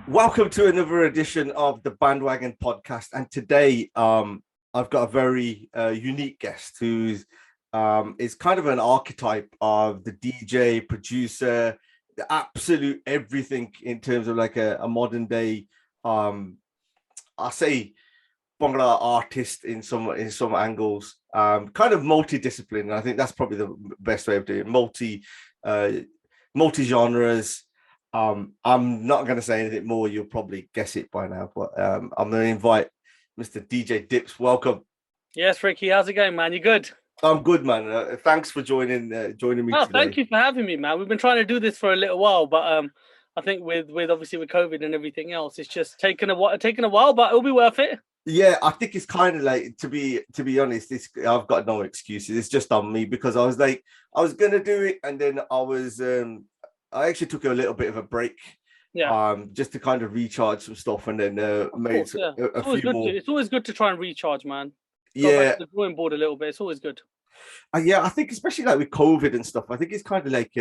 Welcome to another edition of the Bandwagon podcast. And today, I've got a very unique guest who's is kind of an archetype of the DJ, producer, the absolute everything in terms of like a modern day, I say Bhangra artist in some angles, kind of multidisciplinary. I think that's probably the best way of doing it. Multi genres. I'm not going to say anything more. You'll probably guess it by now, but I'm going to invite Mr. DJ Dips. Welcome. Yes, Ricky. How's it going, man? You good? I'm good, man. Thanks for joining me today. Thank you for having me, man. We've been trying to do this for a little while, but I think with obviously with COVID and everything else, it's just taken a while, but it'll be worth it. Yeah, I think it's kind of like to be honest, I've got no excuses. It's just on me because I was gonna do it, and then I actually took a little bit of a break, just to kind of recharge some stuff, and then made a few more. It's always good to try and recharge, man. Go back to the drawing board a little bit. It's always good. Yeah, I think especially like with COVID and stuff, I think it's kind of like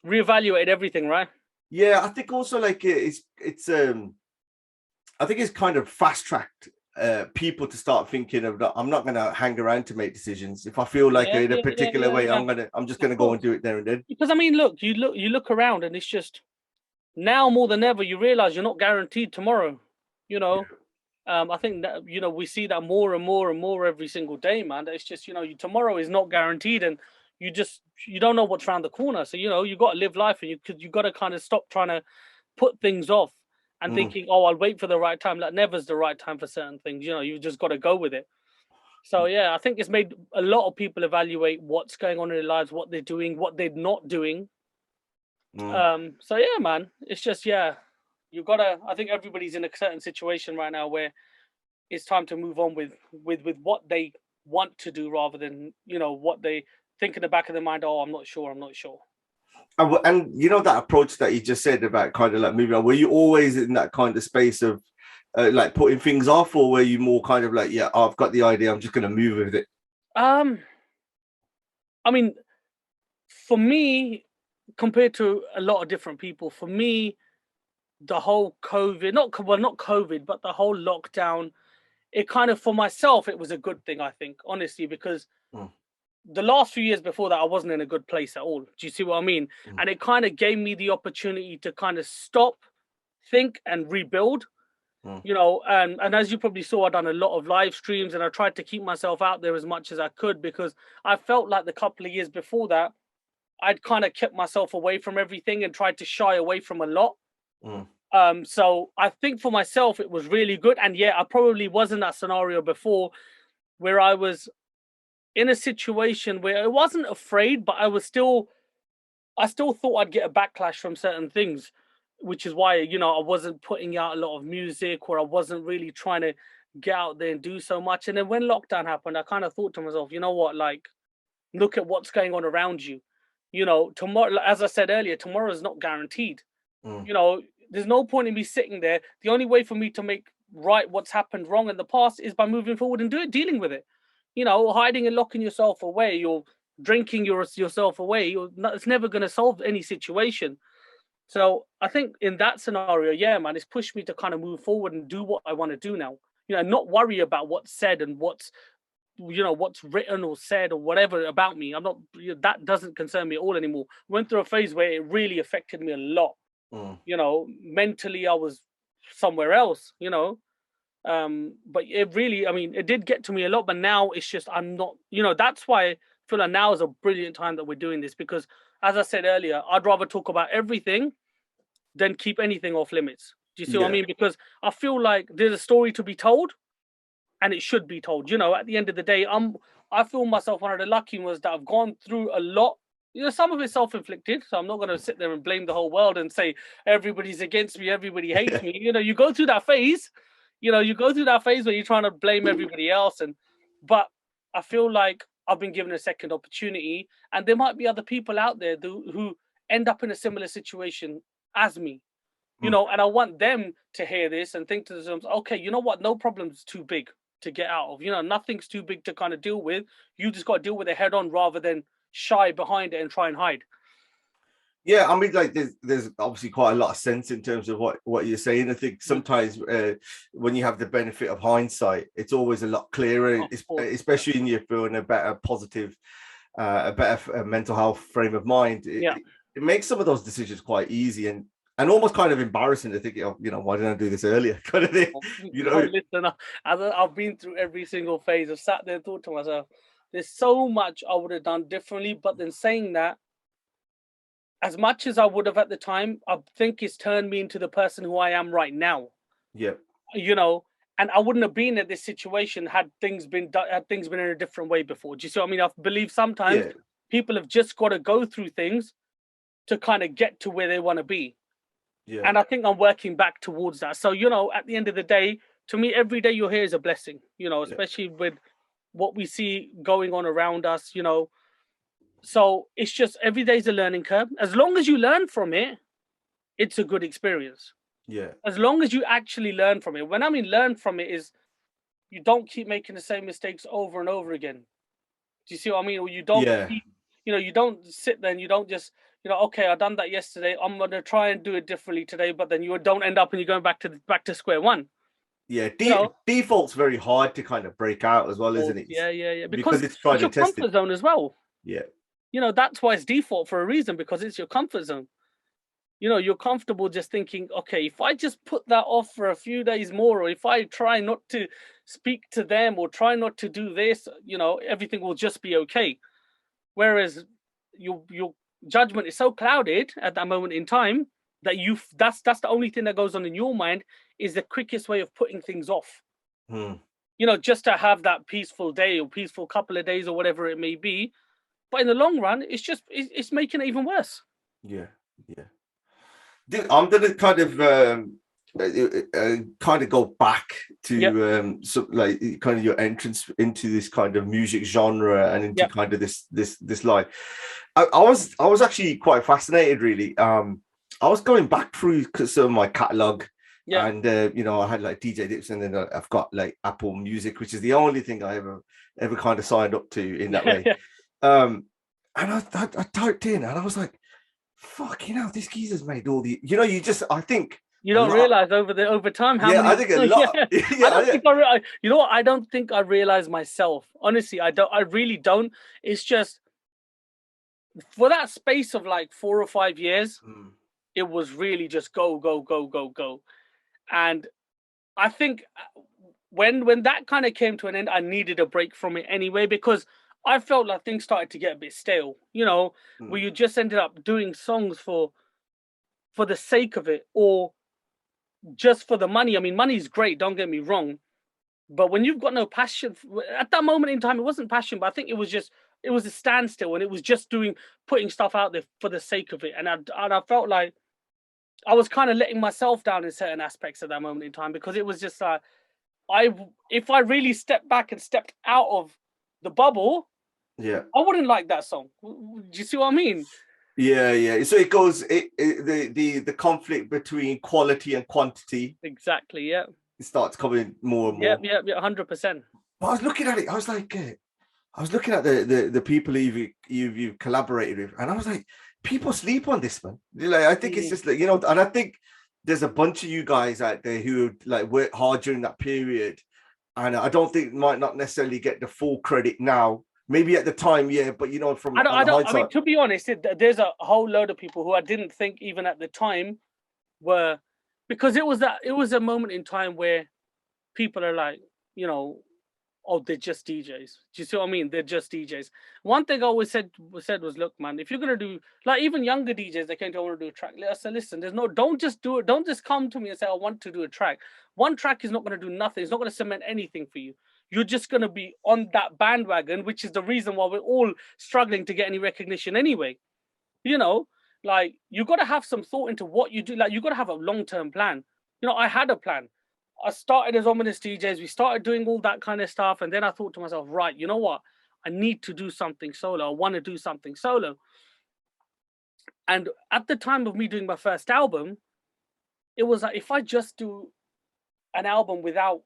reevaluate everything, right? Yeah, I think also like I think it's kind of fast tracked people to start thinking of I'm not gonna hang around to make decisions. If I feel like in a particular way, I'm just gonna go and do it there and then. Because I mean, look, you look around, and it's just now more than ever you realize you're not guaranteed tomorrow. You know, I think that we see that more and more and more every single day, man. It's just tomorrow is not guaranteed, and you don't know what's around the corner. So you got to live life, and you got to kind of stop trying to put things off. And thinking, I'll wait for the right time. That never's the right time for certain things. You just got to go with it. So, I think it's made a lot of people evaluate what's going on in their lives, what they're doing, what they're not doing. Man, it's just, you've got to, I think everybody's in a certain situation right now where it's time to move on with what they want to do rather than, what they think in the back of their mind, I'm not sure. And that approach that you just said about kind of like moving on, were you always in that kind of space of like putting things off, or were you more kind of like, I've got the idea, I'm just going to move with it? I mean, for me, compared to a lot of different people, for me, the whole COVID, not COVID, but the whole lockdown, it kind of, for myself, it was a good thing, I think, honestly, because the last few years before that, I wasn't in a good place at all. Do you see what I mean? And it kind of gave me the opportunity to kind of stop, think, and rebuild. And as you probably saw, I've done a lot of live streams, and I tried to keep myself out there as much as I could, because I felt like the couple of years before that, I'd kind of kept myself away from everything and tried to shy away from a lot. So I think for myself, it was really good. And I probably was in that scenario before where I was in a situation where I wasn't afraid, but I still thought I'd get a backlash from certain things, which is why, I wasn't putting out a lot of music, or I wasn't really trying to get out there and do so much. And then when lockdown happened, I kind of thought to myself, you know what, like, look at what's going on around you. Tomorrow, as I said earlier, tomorrow is not guaranteed. There's no point in me sitting there. The only way for me to make right what's happened wrong in the past is by moving forward and dealing with it. Hiding and locking yourself away, or drinking yourself away, it's never going to solve any situation. So I think in that scenario, man, it's pushed me to kind of move forward and do what I want to do now. Not worry about what's said and what's written or said or whatever about me. That doesn't concern me at all anymore. Went through a phase where it really affected me a lot. Mentally, I was somewhere else, but it really, it did get to me a lot, but now it's just, I'm not, that's why I feel like now is a brilliant time that we're doing this, because as I said earlier, I'd rather talk about everything than keep anything off limits. Do you see what I mean? Because I feel like there's a story to be told, and it should be told. At the end of the day, I feel myself one of the lucky ones that I've gone through a lot. Some of it's self-inflicted, so I'm not going to sit there and blame the whole world and say everybody's against me, everybody hates me. You go through that phase. You go through that phase where you're trying to blame everybody else, but I feel like I've been given a second opportunity, and there might be other people out there who end up in a similar situation as me, and I want them to hear this and think to themselves, okay, you know what? No problem's too big to get out of. Nothing's too big to kind of deal with. You just got to deal with it head on rather than shy behind it and try and hide. Yeah, I mean, like there's obviously quite a lot of sense in terms of what you're saying. I think sometimes when you have the benefit of hindsight, it's always a lot clearer, Of course, especially when you're feeling a better positive, a better mental health frame of mind. yeah. It makes some of those decisions quite easy and almost kind of embarrassing to think, oh, why didn't I do this earlier? Kind of thing, you No, know. listen, I've been through every single phase. I've sat there and thought to myself, there's so much I would have done differently. But then saying that, as much as I would have at the time, I think it's turned me into the person who I am right now. Yeah, You know, and I wouldn't have been in this situation had things been in a different way before. Do you see what I mean? I believe sometimes yeah, people have just got to go through things to kind of get to where they want to be. yeah, And I think I'm working back towards that. So, at the end of the day, to me, every day you're here is a blessing, yeah, especially with what we see going on around us. So it's just every day's a learning curve. As long as you learn from it, it's a good experience. yeah, As long as you actually learn from it. When I mean learn from it is you don't keep making the same mistakes over and over again. Do you see what I mean? Or you don't yeah. keep, you don't sit there and you don't just, okay, I done that yesterday. I'm gonna try and do it differently today, but then you don't end up and you're going back to square one. Yeah, You know, default's very hard to kind of break out as well, or isn't it? yeah, yeah, yeah. Because Because it's it's tried your and tested. comfort zone as well. Yeah, That's why it's default for a reason, because it's your comfort zone. You're comfortable just thinking, okay, if I just put that off for a few days more, or if I try not to speak to them or try not to do this, everything will just be okay. Whereas your judgment is so clouded at that moment in time that that's the only thing that goes on in your mind, is the quickest way of putting things off. hmm. Just to have that peaceful day or peaceful couple of days or whatever it may be. But in the long run, it's making it even worse. Yeah, yeah. I'm gonna kind of kind of go back Yep, to so like kind of your entrance into this kind of music genre and into yep, kind of this life. I was actually quite fascinated, really. I was going back through some of my catalog, yep. and I had like DJ Dips, and then I've got like Apple Music, which is the only thing I ever kind of signed up to in that way. Um, and I typed in, and I was like, fucking hell, this geezer's made all the, you just, I think You a don't lot. realize over time how Yeah, many. I think a lot. Yeah, I don't Yeah, think you know what? I don't think I realize myself. Honestly, I don't. I really don't. It's just for that space of like 4 or 5 years, mm, it was really just go, go, go, go, go. And I think when that kind of came to an end, I needed a break from it anyway, because I felt like things started to get a bit stale. Where mm, you just ended up doing songs for the sake of it, or just for the money. I mean, money is great. Don't get me wrong, but when you've got no passion at that moment in time, it wasn't passion, but I think it was a standstill, and it was just putting stuff out there for the sake of it. And I felt like I was kind of letting myself down in certain aspects at that moment in time, because it was just like I if I really stepped back and stepped out of the bubble, yeah, I wouldn't like that song. Do you see what I mean? yeah. So it goes, the conflict between quality and quantity, Exactly. Yeah. it starts coming more and Yep. more. Yep. Yeah. 100%. But I was looking at it, I was like, I was looking at the people you've collaborated with, and I was like, people sleep on this, man. Like, I think it's Mm. just like, and I think there's a bunch of you guys out there who like worked hard during that period, and I don't think might not necessarily get the full credit now. Maybe at the time, yeah, but from I don't. on I the don't. I mean, hindsight, to be honest, there's a whole load of people who I didn't think even at the time were, because it was a moment in time where people are like, you know, oh, they're just DJs. Do you see what I mean? They're just DJs. One thing I always said was, look, man, if you're gonna do, like, even younger DJs, they came to, I want to do a track. I said, listen, don't just do it. Don't just come to me and say, I want to do a track. One track is not gonna do nothing. It's not gonna cement anything for you. You're just gonna be on that bandwagon, which is the reason why we're all struggling to get any recognition anyway. You know, like, you got to have some thought into what you do. Like, you got to have a long-term plan. I had a plan. I started as Ominous DJs. We started doing all that kind of stuff. And then I thought to myself, right, you know what? I need to do something solo. I want to do something solo. And at the time of me doing my first album, it was like, if I just do an album without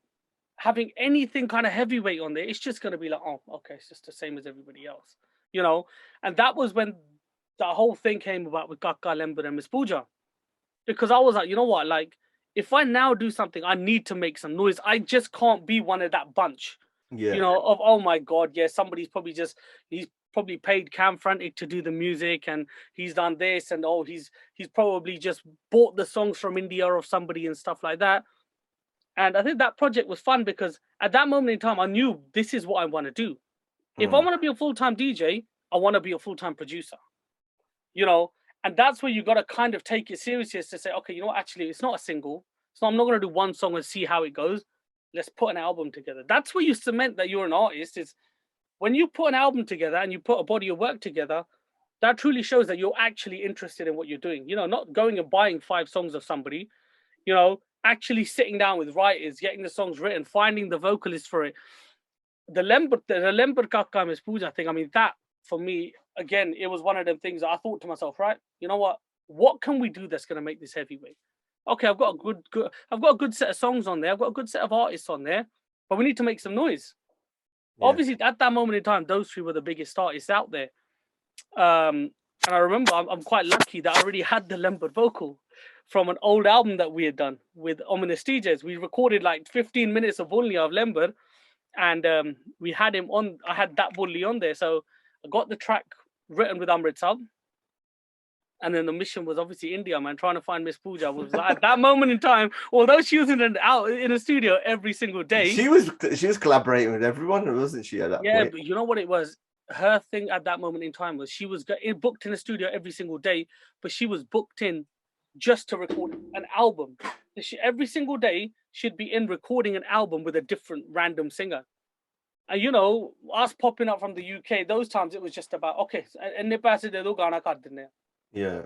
having anything kind of heavyweight on there, it's just going to be like, oh, okay, it's just the same as everybody else, you know? And that was when that whole thing came about with Kaka, Lehmber and Miss Pooja. Because I was like, you know what, like, if I now do something, I need to make some noise. I just can't be one of that bunch, Yeah. of, oh my God, yeah, somebody's probably he's probably paid Cam Frantic to do the music, and he's done this, and oh, he's probably just bought the songs from India or somebody and stuff like that. And I think that project was fun because at that moment in time, I knew this is what I want to do. If I want to be a full-time DJ, I want to be a full-time producer, and that's where you got to kind of take it seriously, to say, okay, actually, it's not a single. So I'm not going to do one song and see how it goes. Let's put an album together. That's where you cement that you're an artist, is when you put an album together and you put a body of work together, that truly shows that you're actually interested in what you're doing. Not going and buying 5 songs of somebody, actually sitting down with writers, getting the songs written, finding the vocalist for it. The Lehmber Kaka Miss Pooja thing, I mean, that for me, again, it was one of them things that I thought to myself, right, you know what can we do that's going to make this heavyweight? Okay, I've got a good set of songs on there. I've got a good set of artists on there, but we need to make some noise. Yeah. Obviously, at that moment in time, those 3 were the biggest artists out there. And I remember I'm quite lucky that I already had the Lehmber vocal from an old album that we had done with Ominous DJs. We recorded like 15 minutes of only of Lehmber, and we had him on. I had that bully on there, so I got the track written with Amrit Sab. And then the mission was obviously India, man. Trying to find Miss Pooja was like, at that moment in time, although she was in a studio every single day. She was collaborating with everyone, wasn't she, at that point? Yeah, but you know what it was? Her thing at that moment in time was she was booked in a studio every single day, but she was booked in just to record an album. Every single day, she'd be in recording an album with a different random singer. And us popping up from the UK, those times it was just about, okay, yeah.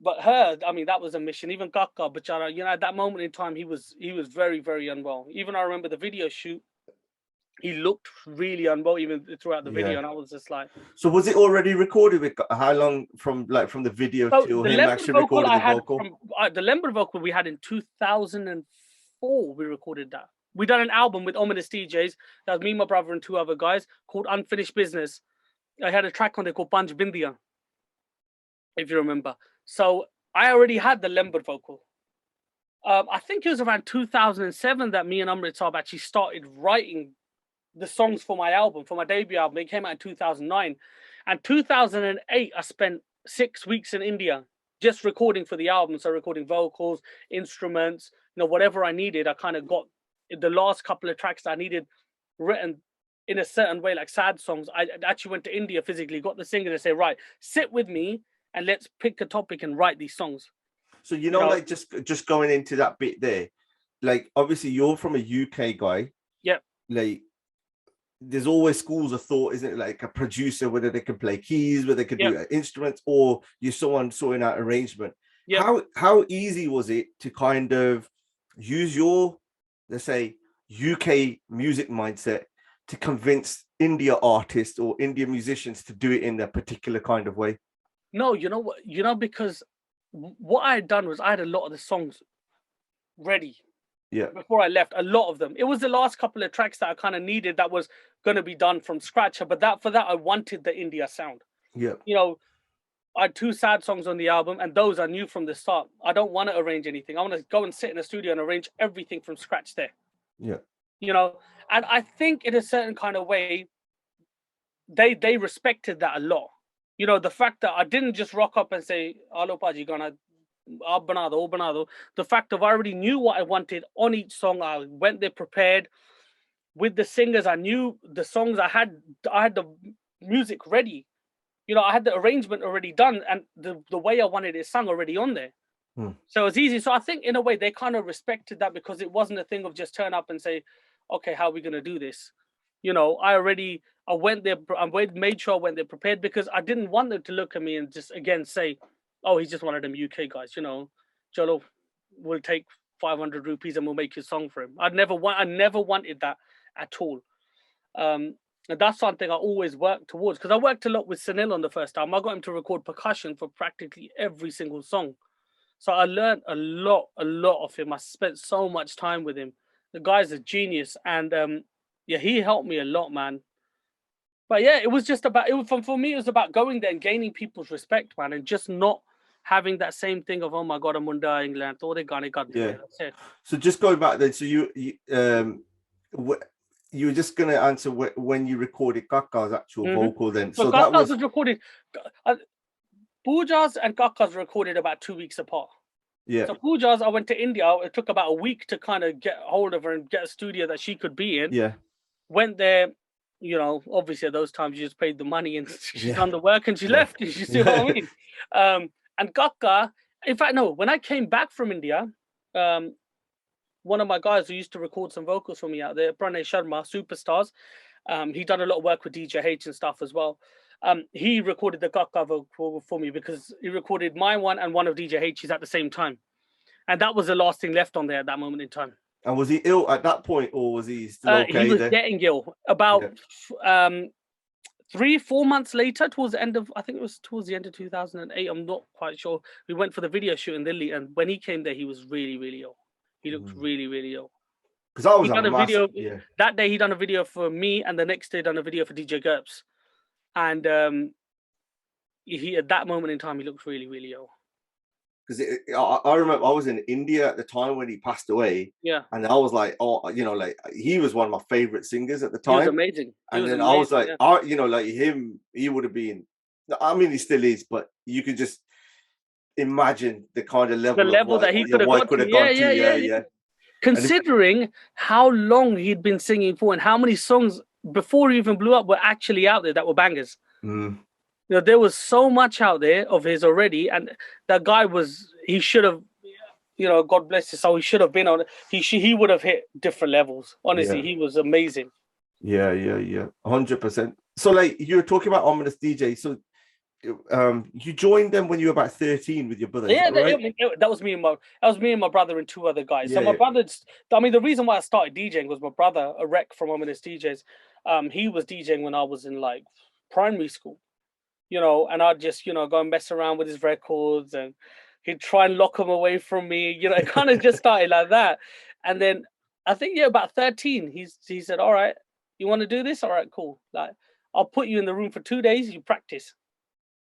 But her, I mean, that was a mission. Even Kaka, Bachara, at that moment in time, he was very, very unwell. Even I remember the video shoot, he looked really unwell even throughout the video, and I was just like. So was it already recorded? With how long from the video till him actually recording the vocal? The Lehmber vocal we had in 2004. We recorded that. We done an album with Ominous DJs. That was me, my brother, and 2 other guys, called Unfinished Business. I had a track on there called Panj Bindiya, if you remember. So I already had the Lehmber vocal. I think it was around 2007 that me and Amrit Saab actually started writing the songs for my album, for my debut album. It came out in 2009. And 2008, I spent 6 weeks in India just recording for the album. So recording vocals, instruments, whatever I needed. I kind of got the last couple of tracks that I needed written in a certain way, like sad songs. I actually went to India physically, got the singer to say, right, sit with me and let's pick a topic and write these songs. So, like just going into that bit there, like, obviously you're from a UK guy. Yep. Like, there's always schools of thought, isn't it? Like a producer, whether they can play keys, whether they can do instruments, or you're someone sorting out arrangement. Yep. How easy was it to kind of use your, let's say, UK music mindset to convince India artists or India musicians to do it in a particular kind of way? No, you know what? Because what I had done was I had a lot of the songs ready. Yeah. Before I left, a lot of them. It was the last couple of tracks that I kind of needed that was going to be done from scratch. But for that, I wanted the India sound. Yeah. I had 2 sad songs on the album, and those I knew from the start. I don't want to arrange anything. I want to go and sit in a studio and arrange everything from scratch there. Yeah. And I think in a certain kind of way, they respected that a lot. The fact that I didn't just rock up and say, "Alo Paji, gana bana do." The fact of I already knew what I wanted on each song. I went there prepared with the singers. I knew the songs. I had the music ready. I had the arrangement already done, and the way I wanted it sung already on there. So it's easy. So I think in a way they kind of respected that, because it wasn't a thing of just turn up and say, okay, how are we going to do this? I went there, I made sure I went there prepared, because I didn't want them to look at me and just again say, oh, he's just one of them UK guys, Jolo, we'll take 500 rupees and we'll make your song for him. I never wanted that at all. And that's something I always worked towards, because I worked a lot with Sunil on the first album. I got him to record percussion for practically every single song. So I learned a lot of him. I spent so much time with him. The guy's a genius. And he helped me a lot, man. But yeah, it was just about, it was, for me, it was about going there and gaining people's respect, man, and just not having that same thing of, oh my God, I'm Munda, England. Yeah. That's it. So just going back then, so you were just going to answer when you recorded Kaka's actual vocal then. So that Kaka's was recorded, Pooja's and Kaka's recorded about 2 weeks apart. Yeah. So Pooja's, I went to India. It took about a week to kind of get hold of her and get a studio that she could be in. Yeah. Went there, you know, obviously at those times you just paid the money and she's done the work and she left. You see what I mean? And Kaka, in fact, no, when I came back from India, one of my guys who used to record some vocals for me out there, Pranay Sharma, Superstars, he done a lot of work with DJ H and stuff as well. He recorded the Kaka vocal for me because he recorded my one and one of DJ H's at the same time. And that was the last thing left on there at that moment in time. And was he ill at that point, or was he still okay? He was getting ill. About 3-4 months later, towards the end of, I think it was towards the end of 2008, I'm not quite sure. We went for the video shoot in Delhi, and when he came there, he was really, really ill. He looked really, really ill. Because I was done a video that day. He done a video for me, and the next day done a video for DJ Gerps. And he at that moment in time, he looked really, really ill. Because I remember I was in India at the time when he passed away. Yeah. And I was like, oh, you know, like he was one of my favorite singers at the time. He was amazing. And then I was like, you know, like him, he would have been, I mean, he still is, but you could just imagine the kind of level that he could have gone to. Yeah. Considering how long he'd been singing for and how many songs before he even blew up were actually out there that were bangers. You know, there was so much out there of his already, and that guy he should have, you know, God bless his soul, he should have been on, he would have hit different levels. Honestly, he was amazing. Yeah. 100%. So like you were talking about Ominous DJs, so you joined them when you were about 13 with your brother. Yeah, right? that was me and my brother and two other guys. So my brother, I mean, the reason why I started DJing was my brother, a rec from Ominous DJs. He was DJing when I was in like primary school. You know, and I'd just, you know, go and mess around with his records and he'd try and lock them away from me. You know, it kind of just started like that. And then I think, about 13, he said, all right, you want to do this? All right, cool. Like, I'll put you in the room for 2 days, you practice.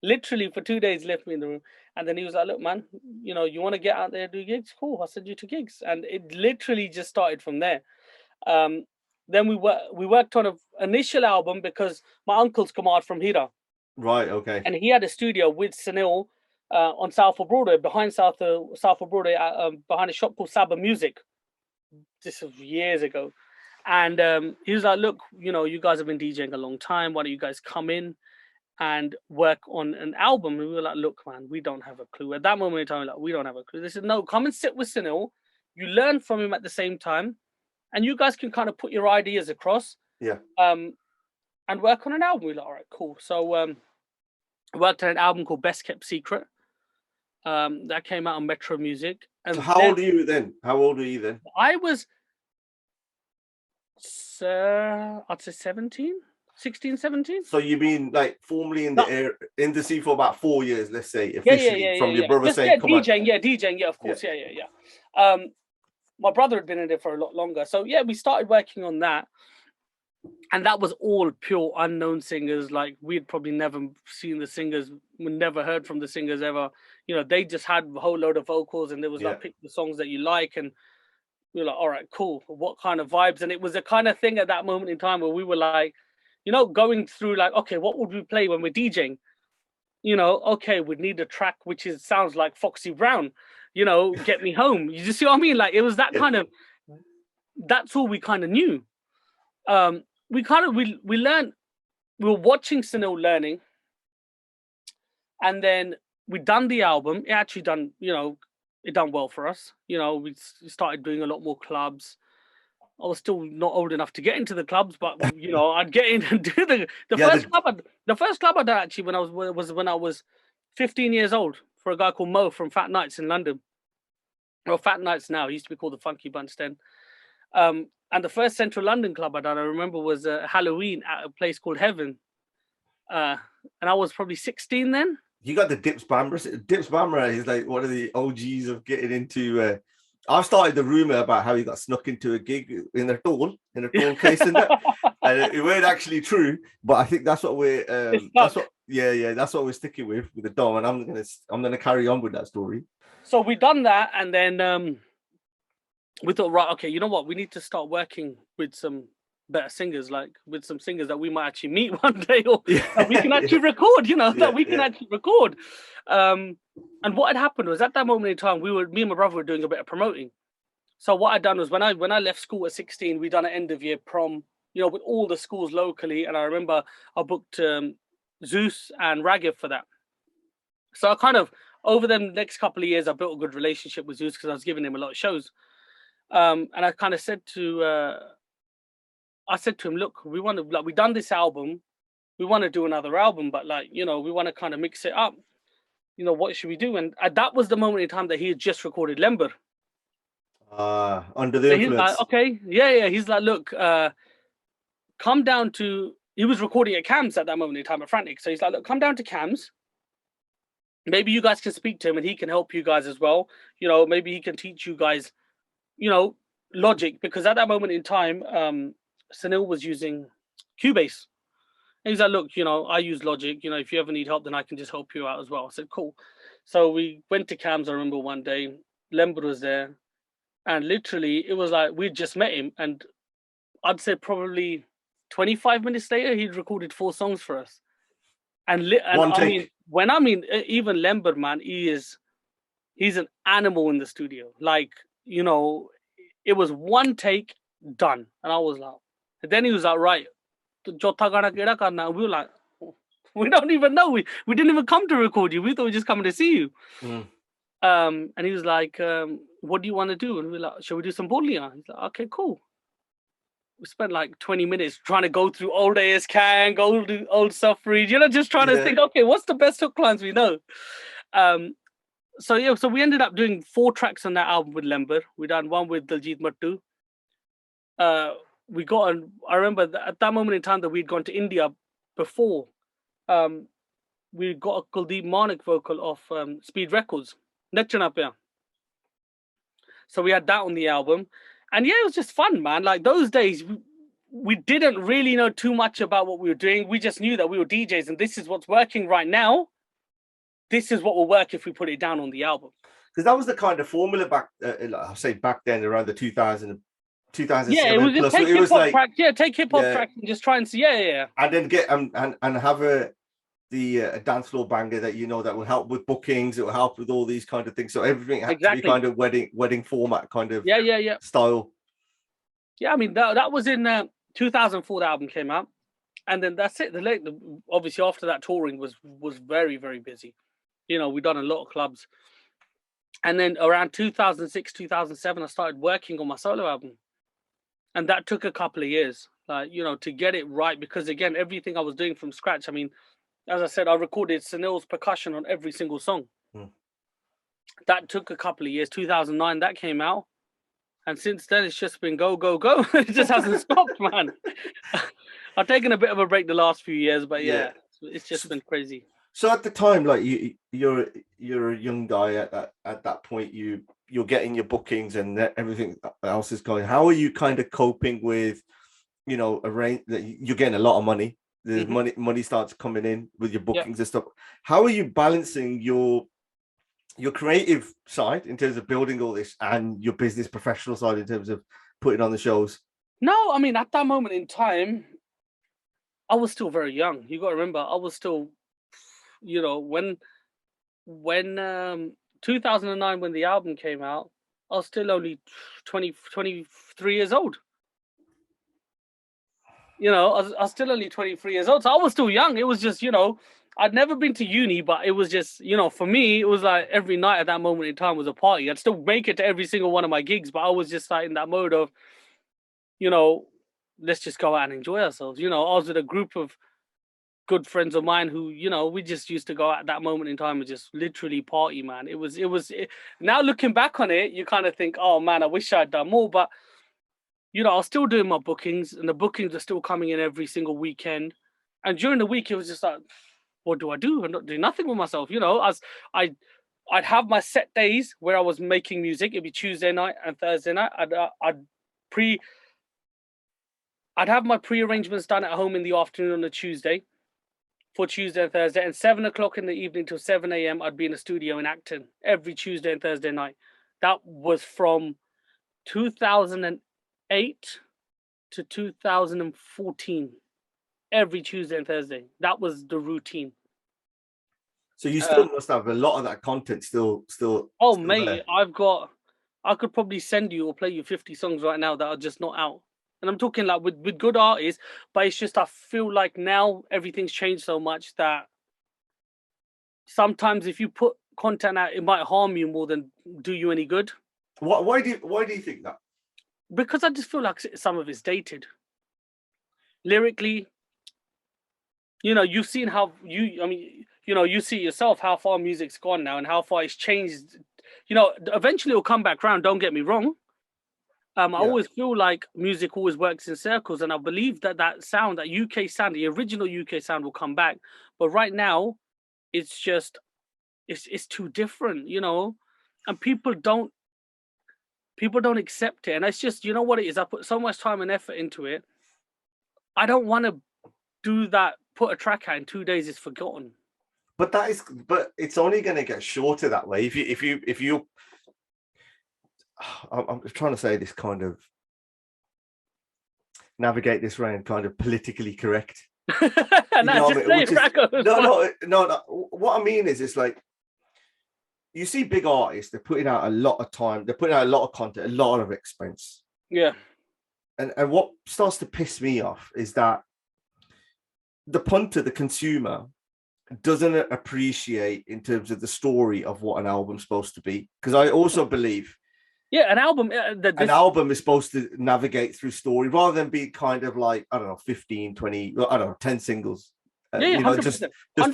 Literally for 2 days, left me in the room. And then he was like, look, man, you know, you want to get out there and do gigs? Cool, I'll send you to gigs. And it literally just started from there. Then we worked on an initial album because my uncle's come out from Gera. Right, okay. And he had a studio with Sunil on Southall Broadway, behind Southall Broadway, behind a shop called Saba Music. This was years ago. And he was like, look, you know, you guys have been DJing a long time. Why don't you guys come in and work on an album? And we were like, look, man, we don't have a clue. At that moment in time, like, we don't have a clue. They said, no, come and sit with Sunil. You learn from him at the same time. And you guys can kind of put your ideas across. Yeah. And work on an album. We're like, all right, cool. So I worked on an album called Best Kept Secret. That came out on Metro Music. And so how old are you then? How old were you then? I was, I'd say 16, 17. So you've been like formally in the industry for about 4 years, let's say, officially, from your brother saying, come DJing, of course, yeah. My brother had been in it for a lot longer. So yeah, we started working on that. And that was all pure unknown singers. Like, we'd probably never seen the singers, we never heard from the singers ever. You know, they just had a whole load of vocals and there was like, pick the songs that you like. And we were like, all right, cool. What kind of vibes? And it was a kind of thing at that moment in time where we were like, you know, going through like, okay, what would we play when we're DJing? You know, okay, we'd need a track which sounds like Foxy Brown, you know, Get Me Home. You just see what I mean? Like, it was that kind of, that's all we kind of knew. We learned, we were watching Sunil learning, and then we done the album. It actually done, you know, it done well for us. You know, we started doing a lot more clubs. I was still not old enough to get into the clubs, but you know, I'd get in and do the first club I did actually when I was 15 years old, for a guy called Mo from Fat Nights in London. Well, Fat Nights now, he used to be called the Funky Bunch then. And the first Central London club I done, I remember, was Halloween at a place called Heaven. And I was probably 16 then. You got the Dips Bambra. Dips Bambra is like one of the OGs of getting into... I've started the rumour about how he got snuck into a gig in a toll case and that. and it weren't actually true. But I think that's what we're that's what we're sticking with the Dom, and I'm gonna carry on with that story. So we done that, and then we thought, right, okay, you know what? We need to start working with some better singers, like with some singers that we might actually meet one day, or that we can actually record. That we can actually record. And what had happened was, at that moment in time, me and my brother were doing a bit of promoting. So what I'd done was, when I left school at 16, we done an end of year prom, with all the schools locally. And I remember I booked Zeus and Ragib for that. So I kind of, over the next couple of years, I built a good relationship with Zeus because I was giving him a lot of shows. And I kind of said to him, look, we want to, like, we done this album, we want to do another album, but like, we want to kind of mix it up. What should we do? And that was the moment in time that he had just recorded Lehmber. Under the influence. He's like, okay, yeah. He's like, look, come down to. He was recording at Cams at that moment in time at Frantic. So he's like, look, come down to Cams. Maybe you guys can speak to him, and he can help you guys as well. Maybe he can teach you guys, Logic, because at that moment in time, Sunil was using Cubase. And he's like, look, I use Logic. If you ever need help, then I can just help you out as well. I said, cool. So we went to Cams, I remember one day. Lehmber was there. And literally, it was like we'd just met him. And I'd say probably 25 minutes later, he'd recorded 4 songs for us. And I mean, even Lehmber, man, he's an animal in the studio. Like, it was one take, done. And I was like, and then he was like, right. And we were like, we don't even know. We didn't even come to record you. We thought we were just coming to see you. And he was like, what do you want to do? And we were like, shall we do some Bollian? He's like, okay, cool. We spent like 20 minutes trying to go through old ASK and go to old Suffrage, just trying to think, okay, what's the best hook lines we know? So we ended up doing 4 tracks on that album with Lehmber. We done one with Diljit Mattu. I remember at that moment in time that we'd gone to India before, we got a Kuldeep Manik vocal off Speed Records, Nachna Pya. So we had that on the album. And yeah, it was just fun, man. Like, those days, we didn't really know too much about what we were doing. We just knew that we were DJs, and this is what's working right now. This is what will work if we put it down on the album. Because that was the kind of formula back then, around the 2007 it was just take hip-hop tracks. Yeah, take hip-hop tracks and just try and see. Yeah. And then get and have a dance floor banger that that will help with bookings. It will help with all these kind of things. So everything had to be kind of wedding format kind of style. Yeah, I mean that was in 2004. The album came out, and then that's it. Obviously after that, touring was very, very busy. We done a lot of clubs, and then around 2006, 2007, I started working on my solo album, and that took a couple of years, to get it right, because again, everything I was doing from scratch. I mean, as I said, I recorded Sunil's percussion on every single song. That took a couple of years. 2009, that came out. And since then, it's just been go, go, go. It just hasn't stopped, man. I've taken a bit of a break the last few years, but it's just been crazy. So at the time, like you're a young guy at that point, you're getting your bookings and everything else is going. How are you kind of coping with, you're getting a lot of money. The money starts coming in with your bookings and stuff. How are you balancing your creative side in terms of building all this and your business professional side in terms of putting on the shows? No, I mean, at that moment in time, I was still very young. You got to remember, I was still, when 2009, when the album came out, I was still only 23 years old. I was still only 23 years old. So I was still young. It was just, I'd never been to uni, but it was just, for me, it was like every night at that moment in time was a party. I'd still make it to every single one of my gigs, but I was just like in that mode of, let's just go out and enjoy ourselves. I was with a group of good friends of mine who, we just used to go out at that moment in time and just literally party, man. Now looking back on it, you kind of think, oh man, I wish I'd done more, but I was still doing my bookings, and the bookings are still coming in every single weekend. And during the week, it was just like, what do I do? I'm not doing nothing with myself. I'd have my set days where I was making music. It'd be Tuesday night and Thursday night. I'd I'd have my pre-arrangements done at home in the afternoon on a Tuesday, for Tuesday and Thursday, and 7 o'clock in the evening till 7 a.m. I'd be in a studio in Acton every Tuesday and Thursday night. That was from 2008 to 2014. Every Tuesday and Thursday. That was the routine. So you still must have a lot of that content still. Oh, still mate, there. I could probably send you or play you 50 songs right now that are just not out. And I'm talking like with good artists, but it's just I feel like now everything's changed so much that sometimes if you put content out, it might harm you more than do you any good. Why do you think that? Because I just feel like some of it's dated. Lyrically, you've seen how you see yourself how far music's gone now and how far it's changed. Eventually it'll come back round, don't get me wrong. I always feel like music always works in circles, and I believe that sound, that UK sound, the original UK sound will come back. But right now, it's just, it's too different, and people don't accept it. And it's just, what it is? I put so much time and effort into it. I don't want to do that, put a track out in 2 days, it's forgotten. But it's only going to get shorter that way. If you I'm trying to say this kind of navigate this round kind of politically correct. No. What I mean is, it's like you see big artists, they're putting out a lot of time, they're putting out a lot of content, a lot of expense. Yeah. And what starts to piss me off is that the punter, the consumer, doesn't appreciate in terms of the story of what an album's supposed to be. Because I also believe an album an album is supposed to navigate through story rather than be kind of like, I don't know, 15, 20, I don't know, 10 singles. 100%, just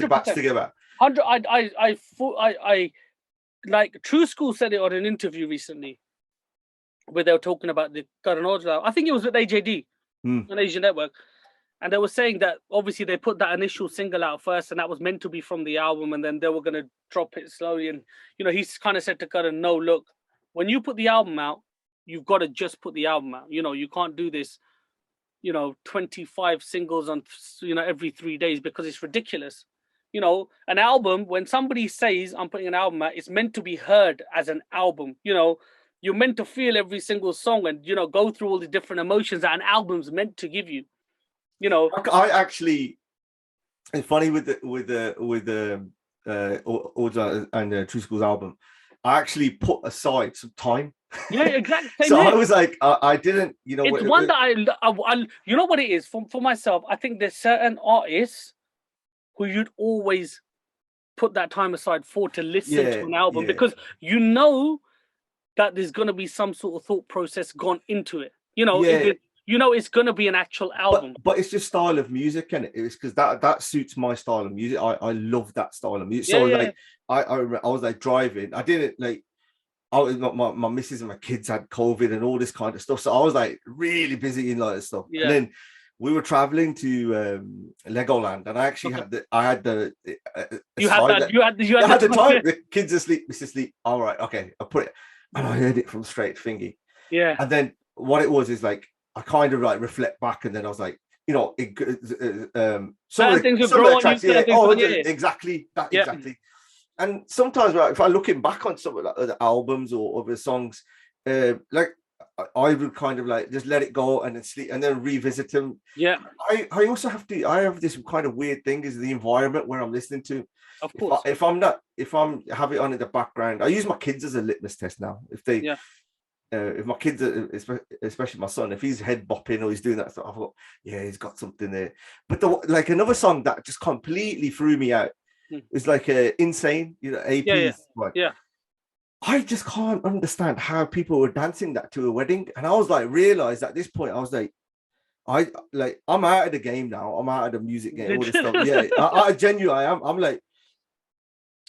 to batch together. 100. I like True School said it on an interview recently where they were talking about the Kaun Nachdi. I think it was with AJD on Asian Network. And they were saying that obviously they put that initial single out first, and that was meant to be from the album, and then they were going to drop it slowly. And, he's kind of said to Karan, no, look, when you put the album out, you've got to just put the album out. You can't do this, 25 singles on, every 3 days, because it's ridiculous. An album, when somebody says I'm putting an album out, it's meant to be heard as an album. You're meant to feel every single song and, go through all the different emotions that an album's meant to give you. I actually, it's funny with the Order and True School's album, I actually put aside some time. Yeah, exactly. So I was like, I didn't, It's one that I you know what it is for myself. I think there's certain artists who you'd always put that time aside for to listen to an album because that there's going to be some sort of thought process gone into it. It's going to be an actual album. But it's just style of music, and it's because that suits my style of music. I love that style of music. I was like driving. I didn't like. I was my missus and my kids had COVID and all this kind of stuff, so I was like really busy in like this stuff. Yeah. And then we were traveling to Legoland, and I actually had the time. The kids asleep, Mrs. Sleep. All right, okay, I put it, and I heard it from straight thingy. Yeah. And then what it was is like, I kind of like reflect back, and then I was like, some of the tracks, exactly. And sometimes, if I'm looking back on some of the albums or other songs, like I would kind of like just let it go and then sleep and then revisit them. Yeah. I also I have this kind of weird thing is the environment where I'm listening to. Of course. If I'm have it on in the background, I use my kids as a litmus test now. If my kids, especially my son, if he's head bopping or he's doing that stuff, I thought, yeah, he's got something there. But like another song that just completely threw me out is like Insane, AP. Yeah. I just can't understand how people were dancing that to a wedding. And I was like, realized at this point, I was like, I'm out of the game now. I'm out of the music game, all this stuff. Yeah, I genuinely, I'm like,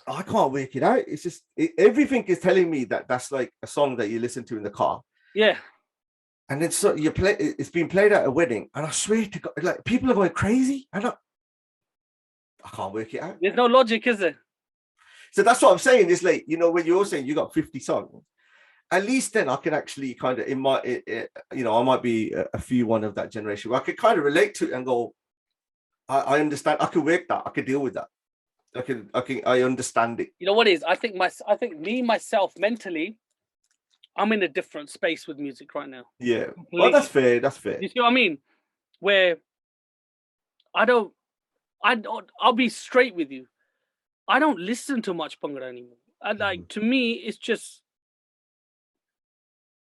I can't work it out. It's just everything is telling me that that's like a song that you listen to in the car. Yeah. And then so it's been played at a wedding, and I swear to God, like people are going crazy. I can't work it out. There's no logic, is there? So that's what I'm saying. It's like, when you're saying you got 50 songs, at least then I can actually kind of, you know, I might be a few one of that generation where I could kind of relate to it and go, I understand. I could work that. I could deal with that. I understand it. You know what it is? I think myself mentally, I'm in a different space with music right now. Yeah. Well, that's fair. That's fair. You see what I mean? Where I'll be straight with you. I don't listen to much Bhangra anymore. To me, it's just,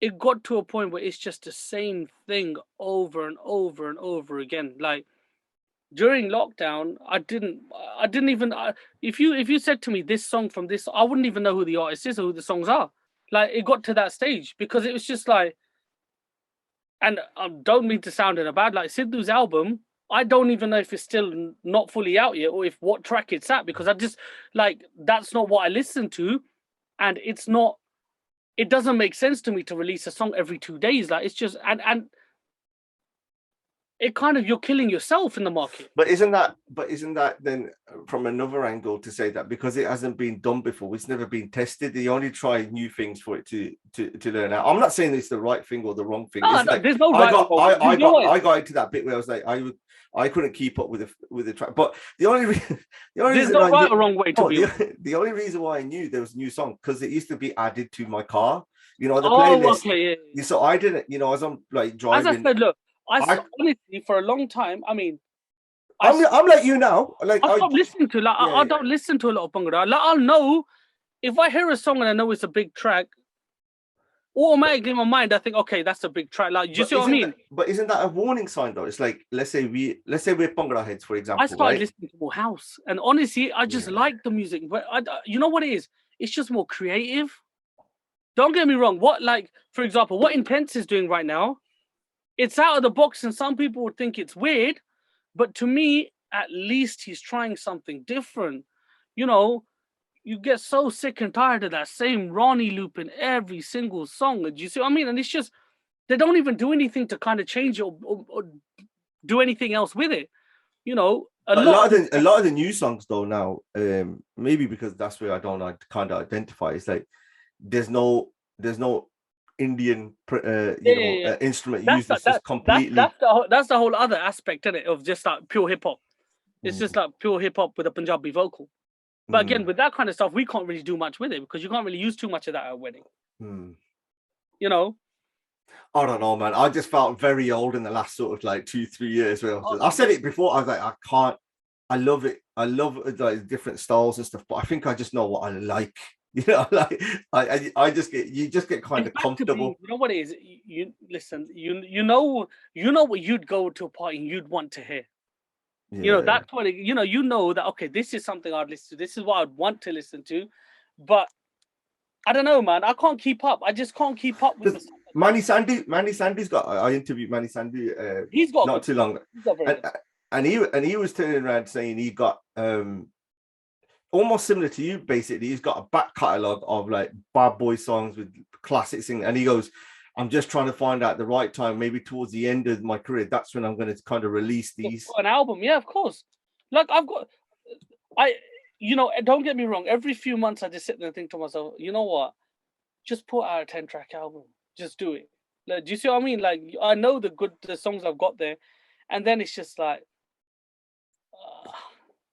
it got to a point where it's just the same thing over and over and over again. Like during lockdown, I didn't even, if you said to me this song from this, I wouldn't even know who the artist is or who the songs are. Like it got to that stage because it was just like, and I don't mean to sound in a bad, like Sidhu's album, I don't even know if it's still not fully out yet or if what track it's at, because I just like, that's not what I listen to. And it's not, it doesn't make sense to me to release a song every 2 days. Like it's just, and it kind of, you're killing yourself in the market. But isn't that then from another angle to say that because it hasn't been done before, it's never been tested. You only try new things for it to learn out. I'm not saying it's the right thing or the wrong thing. No, like, there's no I got into that bit where I was like, I couldn't keep up with the track. But the only reason there's no right or wrong way to be. The only reason why I knew there was a new song because it used to be added to my car. You know, the playlist. Okay, yeah. So I didn't. You know, as I'm like driving. As I said, look. Honestly, for a long time, I mean, I'm like you now. Like I stopped listening to. Like, I don't listen to a lot of Bhangra. Like, I'll know if I hear a song and I know it's a big track. Automatically in my mind, I think, okay, that's a big track. Like, do you see what I mean? But isn't that a warning sign though? It's like, let's say we're Bhangra heads, for example. I started listening to more house, and honestly, I just like the music. But you know what it is? It's just more creative. Don't get me wrong. For example, what Intense is doing right now. It's out of the box, and some people would think it's weird, but to me, at least he's trying something different. You know, you get so sick and tired of that same Ronnie loop in every single song. Do you see what I mean? And it's just, they don't even do anything to kind of change it or do anything else with it. You know, a lot of the new songs though now, maybe because that's where I don't kind of identify. It's like there's no Indian instrument used. It's just completely. That's the whole other aspect, isn't it, of just like pure hip hop. It's just like pure hip hop with a Punjabi vocal. But again, with that kind of stuff, we can't really do much with it because you can't really use too much of that at a wedding. You know. I don't know, man. I just felt very old in the last sort of like 2-3 years. Where I said it before. I was like, I can't. I love it. I love like different styles and stuff, but I think I just know what I like. You know, like I just get kind of comfortable. You know what it is? You listen. You know what you'd go to a party and you'd want to hear. Yeah. You know that's what you know that okay, this is something I'd listen to. This is what I'd want to listen to, but I don't know, man. I can't keep up. I just can't keep up with the Manny Sandhu's got. I interviewed Manny Sandhu. He's got not too long, and he was turning around saying he got almost similar to you. Basically, he's got a back catalogue of like bad boy songs with classics, and he goes, "I'm just trying to find out the right time. Maybe towards the end of my career, that's when I'm going to kind of release these." An album, yeah, of course. Like don't get me wrong. Every few months, I just sit there and think to myself, you know what? Just put out a 10-track album. Just do it. Like, do you see what I mean? Like, I know the songs I've got there, and then it's just like.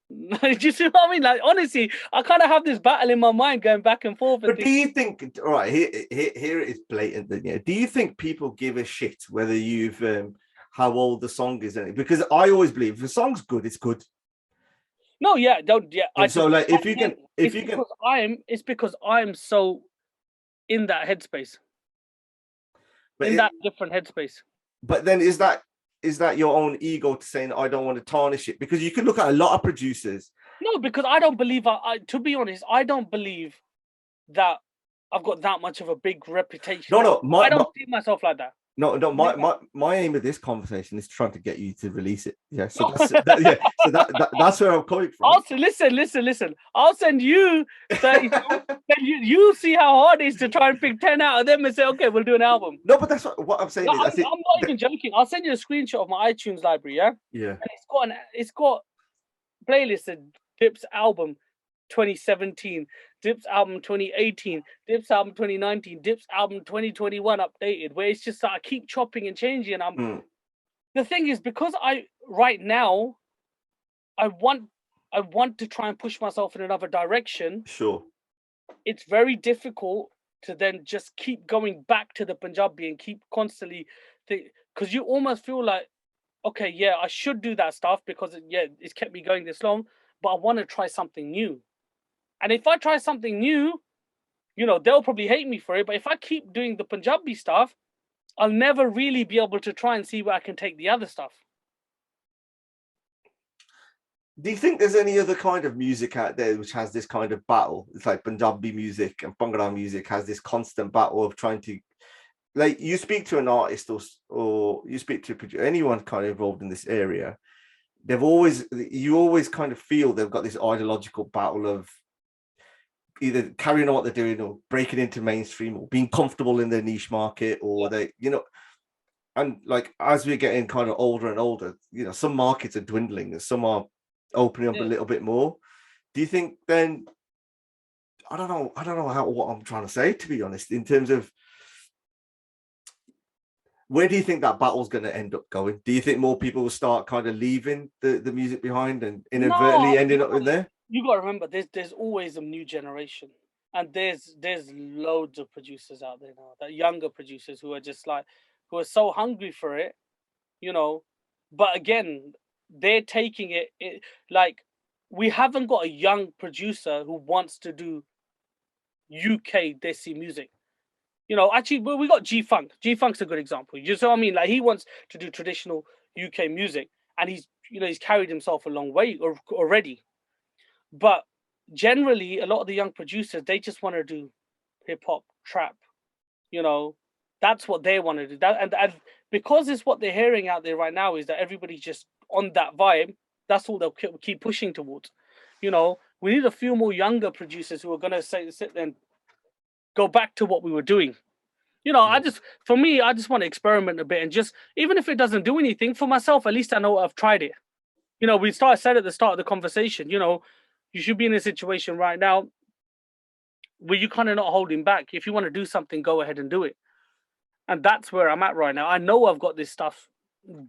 Do you see what I mean? Like, honestly, I kind of have this battle in my mind going back and forth. But do you think, all right, here it is blatant. Yeah. Do you think people give a shit whether you've how old the song is? Because I always believe if the song's good, it's good. No, yeah, don't, yeah. So, like, it's because I'm so in that headspace, that different headspace. But then is that your own ego to saying I don't want to tarnish it? Because you can look at a lot of producers. No, because I don't believe to be honest, I don't believe that I've got that much of a big reputation. No, I don't see myself like that. No. My aim of this conversation is trying to get you to release it. Yeah, so that's where I'm coming from. Listen. I'll send you 30 songs, then you see how hard it is to try and pick 10 out of them and say, okay, we'll do an album. No, but that's what I'm saying. No, I'm not even joking. I'll send you a screenshot of my iTunes library. Yeah. And it's got playlist of Pip's album 2017 Dip's album 2018, Dip's album 2019, Dip's album 2021 updated, where it's just that I keep chopping and changing. The thing is, because right now I want to try and push myself in another direction. Sure. It's very difficult to then just keep going back to the Punjabi and keep constantly, because you almost feel like, okay, yeah, I should do that stuff because it's kept me going this long, but I want to try something new. And if I try something new, they'll probably hate me for it. But if I keep doing the Punjabi stuff, I'll never really be able to try and see where I can take the other stuff. Do you think there's any other kind of music out there which has this kind of battle? It's like Punjabi music and Bhangra music has this constant battle of trying to, like, you speak to an artist or you speak to anyone kind of involved in this area, you always kind of feel they've got this ideological battle of either carrying on what they're doing or breaking into mainstream or being comfortable in their niche market, or and like as we're getting kind of older and older, some markets are dwindling and some are opening up a little bit more. Do you think then, I don't know what I'm trying to say, to be honest, in terms of where do you think that battle's going to end up going? Do you think more people will start kind of leaving the music behind and inadvertently ending up in there? You got to remember, there's always a new generation, and there's loads of producers out there now, that younger producers who are just like, who are so hungry for it, but again, they're taking it like, we haven't got a young producer who wants to do UK Desi music. Actually, we got G-Funk. G-Funk's a good example. You know what I mean? Like, he wants to do traditional UK music, and he's carried himself a long way already. But generally, a lot of the young producers, they just want to do hip-hop, trap. That's what they want to do. And because it's what they're hearing out there right now, is that everybody's just on that vibe. That's all they'll keep pushing towards. We need a few more younger producers who are going to sit there and go back to what we were doing. I just want to experiment a bit, and just, even if it doesn't do anything for myself, at least I know I've tried it. We said at the start of the conversation, you should be in a situation right now where you're kind of not holding back. If you want to do something, go ahead and do it. And that's where I'm at right now. I know I've got this stuff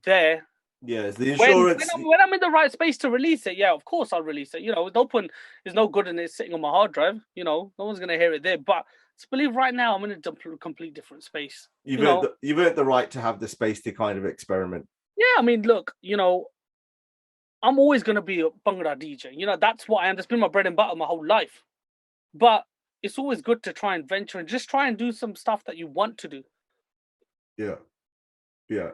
there. Yeah, the insurance. When I'm in the right space to release it, yeah, of course I'll release it. There's no good in it sitting on my hard drive. No one's going to hear it there. But to believe right now, I'm in a complete different space. You've earned the right to have the space to kind of experiment. Yeah, I mean, look, I'm always going to be a Bhangra DJ. That's what I am. That's been my bread and butter my whole life. But it's always good to try and venture and just try and do some stuff that you want to do. Yeah. Yeah.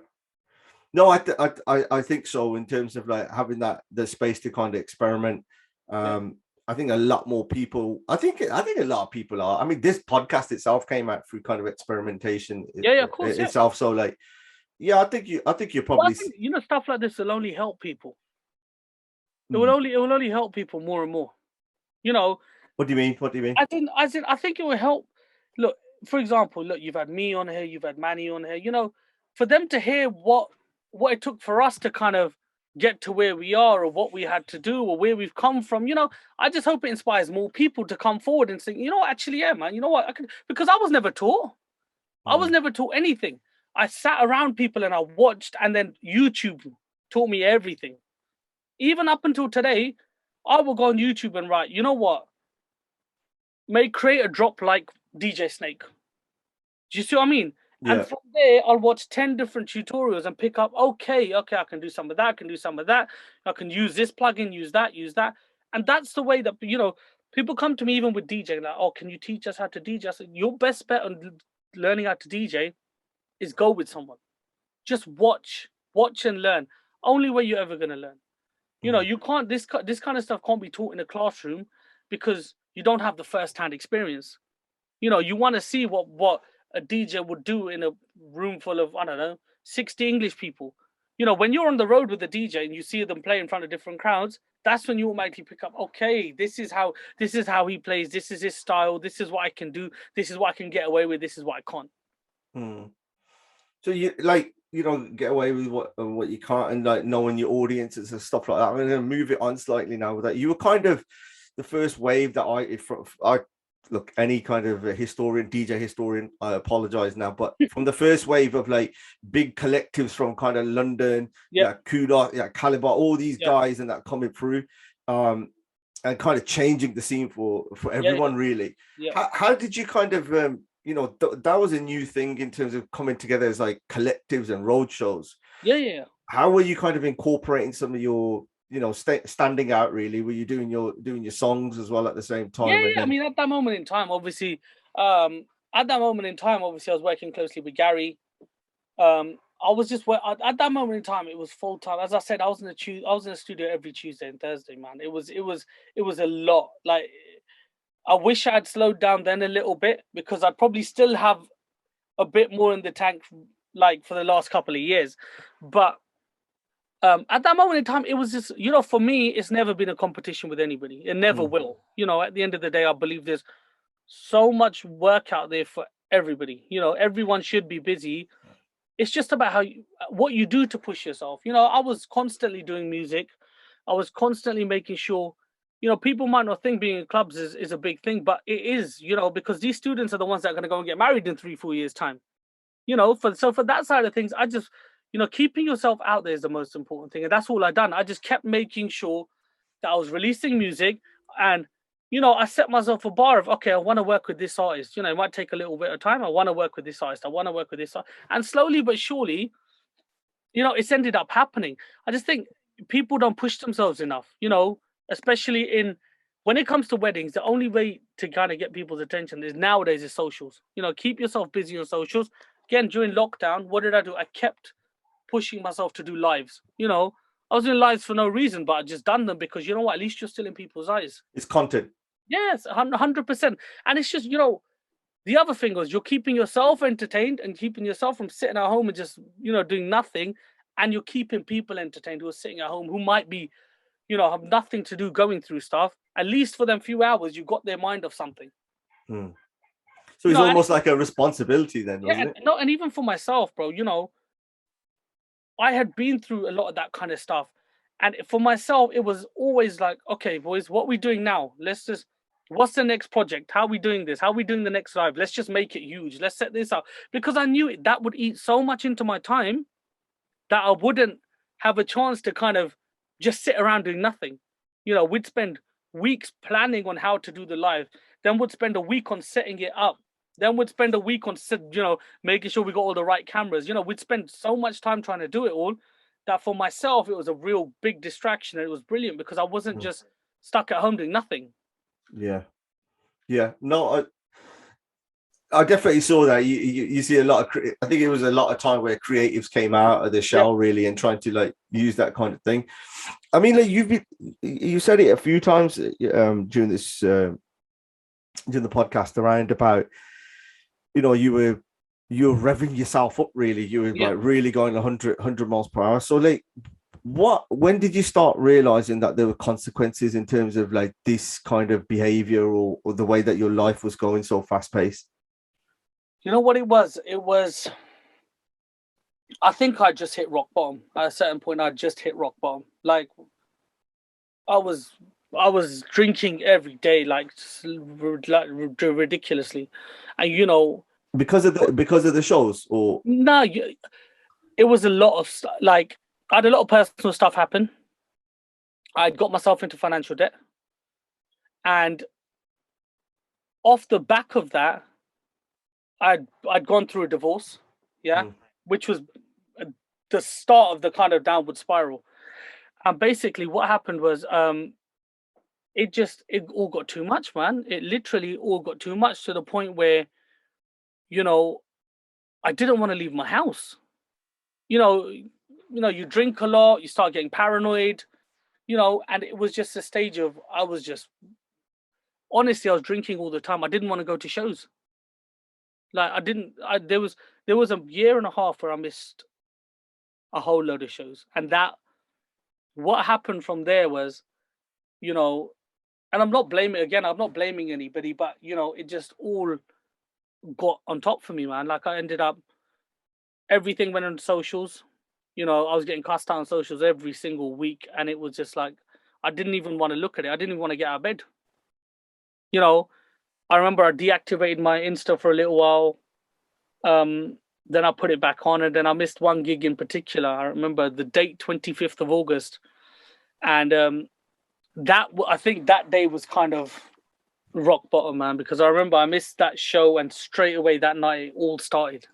No, I think so, in terms of like having the space to kind of experiment. I think a lot more people. I think a lot of people are. I mean, this podcast itself came out through kind of experimentation. Yeah, of course. Itself. So like, yeah, I think you're probably. Well, stuff like this will only help people. It will only help people more and more. What do you mean? What do you mean? I think it will help. Look, for example, you've had me on here, you've had Manny on here. For them to hear what it took for us to kind of get to where we are, or what we had to do, or where we've come from. I just hope it inspires more people to come forward and think, actually, yeah, man, because I was never taught. I was never taught anything. I sat around people and I watched, and then YouTube taught me everything. Even up until today, I will go on YouTube and write, create a drop like DJ Snake. Do you see what I mean? Yeah. And from there, I'll watch 10 different tutorials and pick up, okay, I can do some of that, I can do some of that. I can use this plugin, use that. And that's the way that, people come to me even with DJing, like, oh, can you teach us how to DJ? I said, your best bet on learning how to DJ is go with someone. Just watch and learn. Only way you're ever going to learn. You can't, this kind of stuff can't be taught in a classroom because you don't have the first-hand experience. You want to see what a DJ would do in a room full of, 60 English people. When you're on the road with a DJ and you see them play in front of different crowds, that's when you automatically pick up, okay, this is how he plays, this is his style, this is what I can do, this is what I can get away with, this is what I can't. So you get away with what you can't, and like knowing your audiences and stuff like that. I'm going to move it on slightly now. That you were kind of the first wave that I look, any kind of a historian, DJ historian, I apologize now, but from the first wave of like big collectives from kind of London, yeah, Kuda, yeah, Caliber, all these guys and that coming through, and kind of changing the scene for everyone, really. How did you kind of you know, that was a new thing in terms of coming together as like collectives and road shows. How were you kind of incorporating some of your, you know, standing out, really? Were you doing your songs as well at the same time? I mean, at that moment in time, obviously, I was working closely with Garry. I was just at that moment in time, it was full time. As I said, I was in the studio every Tuesday and Thursday, man. It was a lot. Like, I wish I had slowed down then a little bit, because I'd probably still have a bit more in the tank, like for the last couple of years. But at that moment in time, it was just, you know, for me, it's never been a competition with anybody. It never will. You know, at the end of the day, I believe there's so much work out there for everybody. You know, everyone should be busy. It's just about what you do to push yourself. You know, I was constantly doing music. I was constantly making sure, you know, people might not think being in clubs is a big thing, but it is, you know, because these students are the ones that are going to go and get married in 3-4 years' time. You know, for that side of things, I just, you know, keeping yourself out there is the most important thing. And that's all I done. I just kept making sure that I was releasing music, and, you know, I set myself a bar of, okay, I want to work with this artist. You know, it might take a little bit of time. I want to work with this artist. I want to work with this artist. And slowly but surely, you know, it's ended up happening. I just think people don't push themselves enough, you know, especially when it comes to weddings. The only way to kind of get people's attention is nowadays is socials. You know, keep yourself busy on socials. Again, during lockdown, what did I do? I kept pushing myself to do lives. You know, I was doing lives for no reason, but I just done them because, you know what, at least you're still in people's eyes. It's content. Yes, 100%. And it's just, you know, the other thing was, you're keeping yourself entertained and keeping yourself from sitting at home and just, you know, doing nothing. And you're keeping people entertained who are sitting at home, who might be, you know, have nothing to do going through stuff. At least for them few hours, you got their mind off something. So it's almost like a responsibility then, wasn't it? No, and even for myself, bro, you know, I had been through a lot of that kind of stuff. And for myself, it was always like, okay, boys, what are we doing now? What's the next project? How are we doing this? How are we doing the next live? Let's just make it huge. Let's set this up. Because I knew that would eat so much into my time that I wouldn't have a chance to kind of just sit around doing nothing. You know, we'd spend weeks planning on how to do the live. Then we'd spend a week on setting it up. Then we'd spend a week on, you know, making sure we got all the right cameras. You know, we'd spend so much time trying to do it all that for myself, it was a real big distraction. And it was brilliant because I wasn't just stuck at home doing nothing. Yeah. No, I definitely saw that. You see a lot of, I think it was a lot of time where creatives came out of the shell, really, and trying to like use that kind of thing. I mean, like you said it a few times during this during the podcast around about, you know, you were revving yourself up, really. You were like really going 100 miles per hour. So like, when did you start realizing that there were consequences in terms of like this kind of behavior or the way that your life was going so fast paced? You know what it was? I think I just hit rock bottom. At a certain point, I just hit rock bottom. Like, I was drinking every day, like ridiculously, and you know, because of the shows, or no, it was a lot of like, I had a lot of personal stuff happen. I'd got myself into financial debt, and off the back of that, I'd gone through a divorce, which was the start of the kind of downward spiral. And basically, what happened was, it all got too much, man. It literally all got too much, to the point where, you know, I didn't want to leave my house. You know, you drink a lot, you start getting paranoid, you know, and it was just a stage of, honestly, I was drinking all the time. I didn't want to go to shows. Like, there was a year and a half where I missed a whole load of shows. And what happened from there was, you know, and I'm not blaming anybody, but, you know, it just all got on top for me, man. Like, I ended up, everything went on socials. You know, I was getting cussed out on socials every single week. And it was just like, I didn't even want to look at it. I didn't even want to get out of bed. You know, I remember I deactivated my Insta for a little while. Then I put it back on, and then I missed one gig in particular. I remember the date, 25th of August, and I think that day was kind of rock bottom, man, because I remember I missed that show, and straight away that night it all started.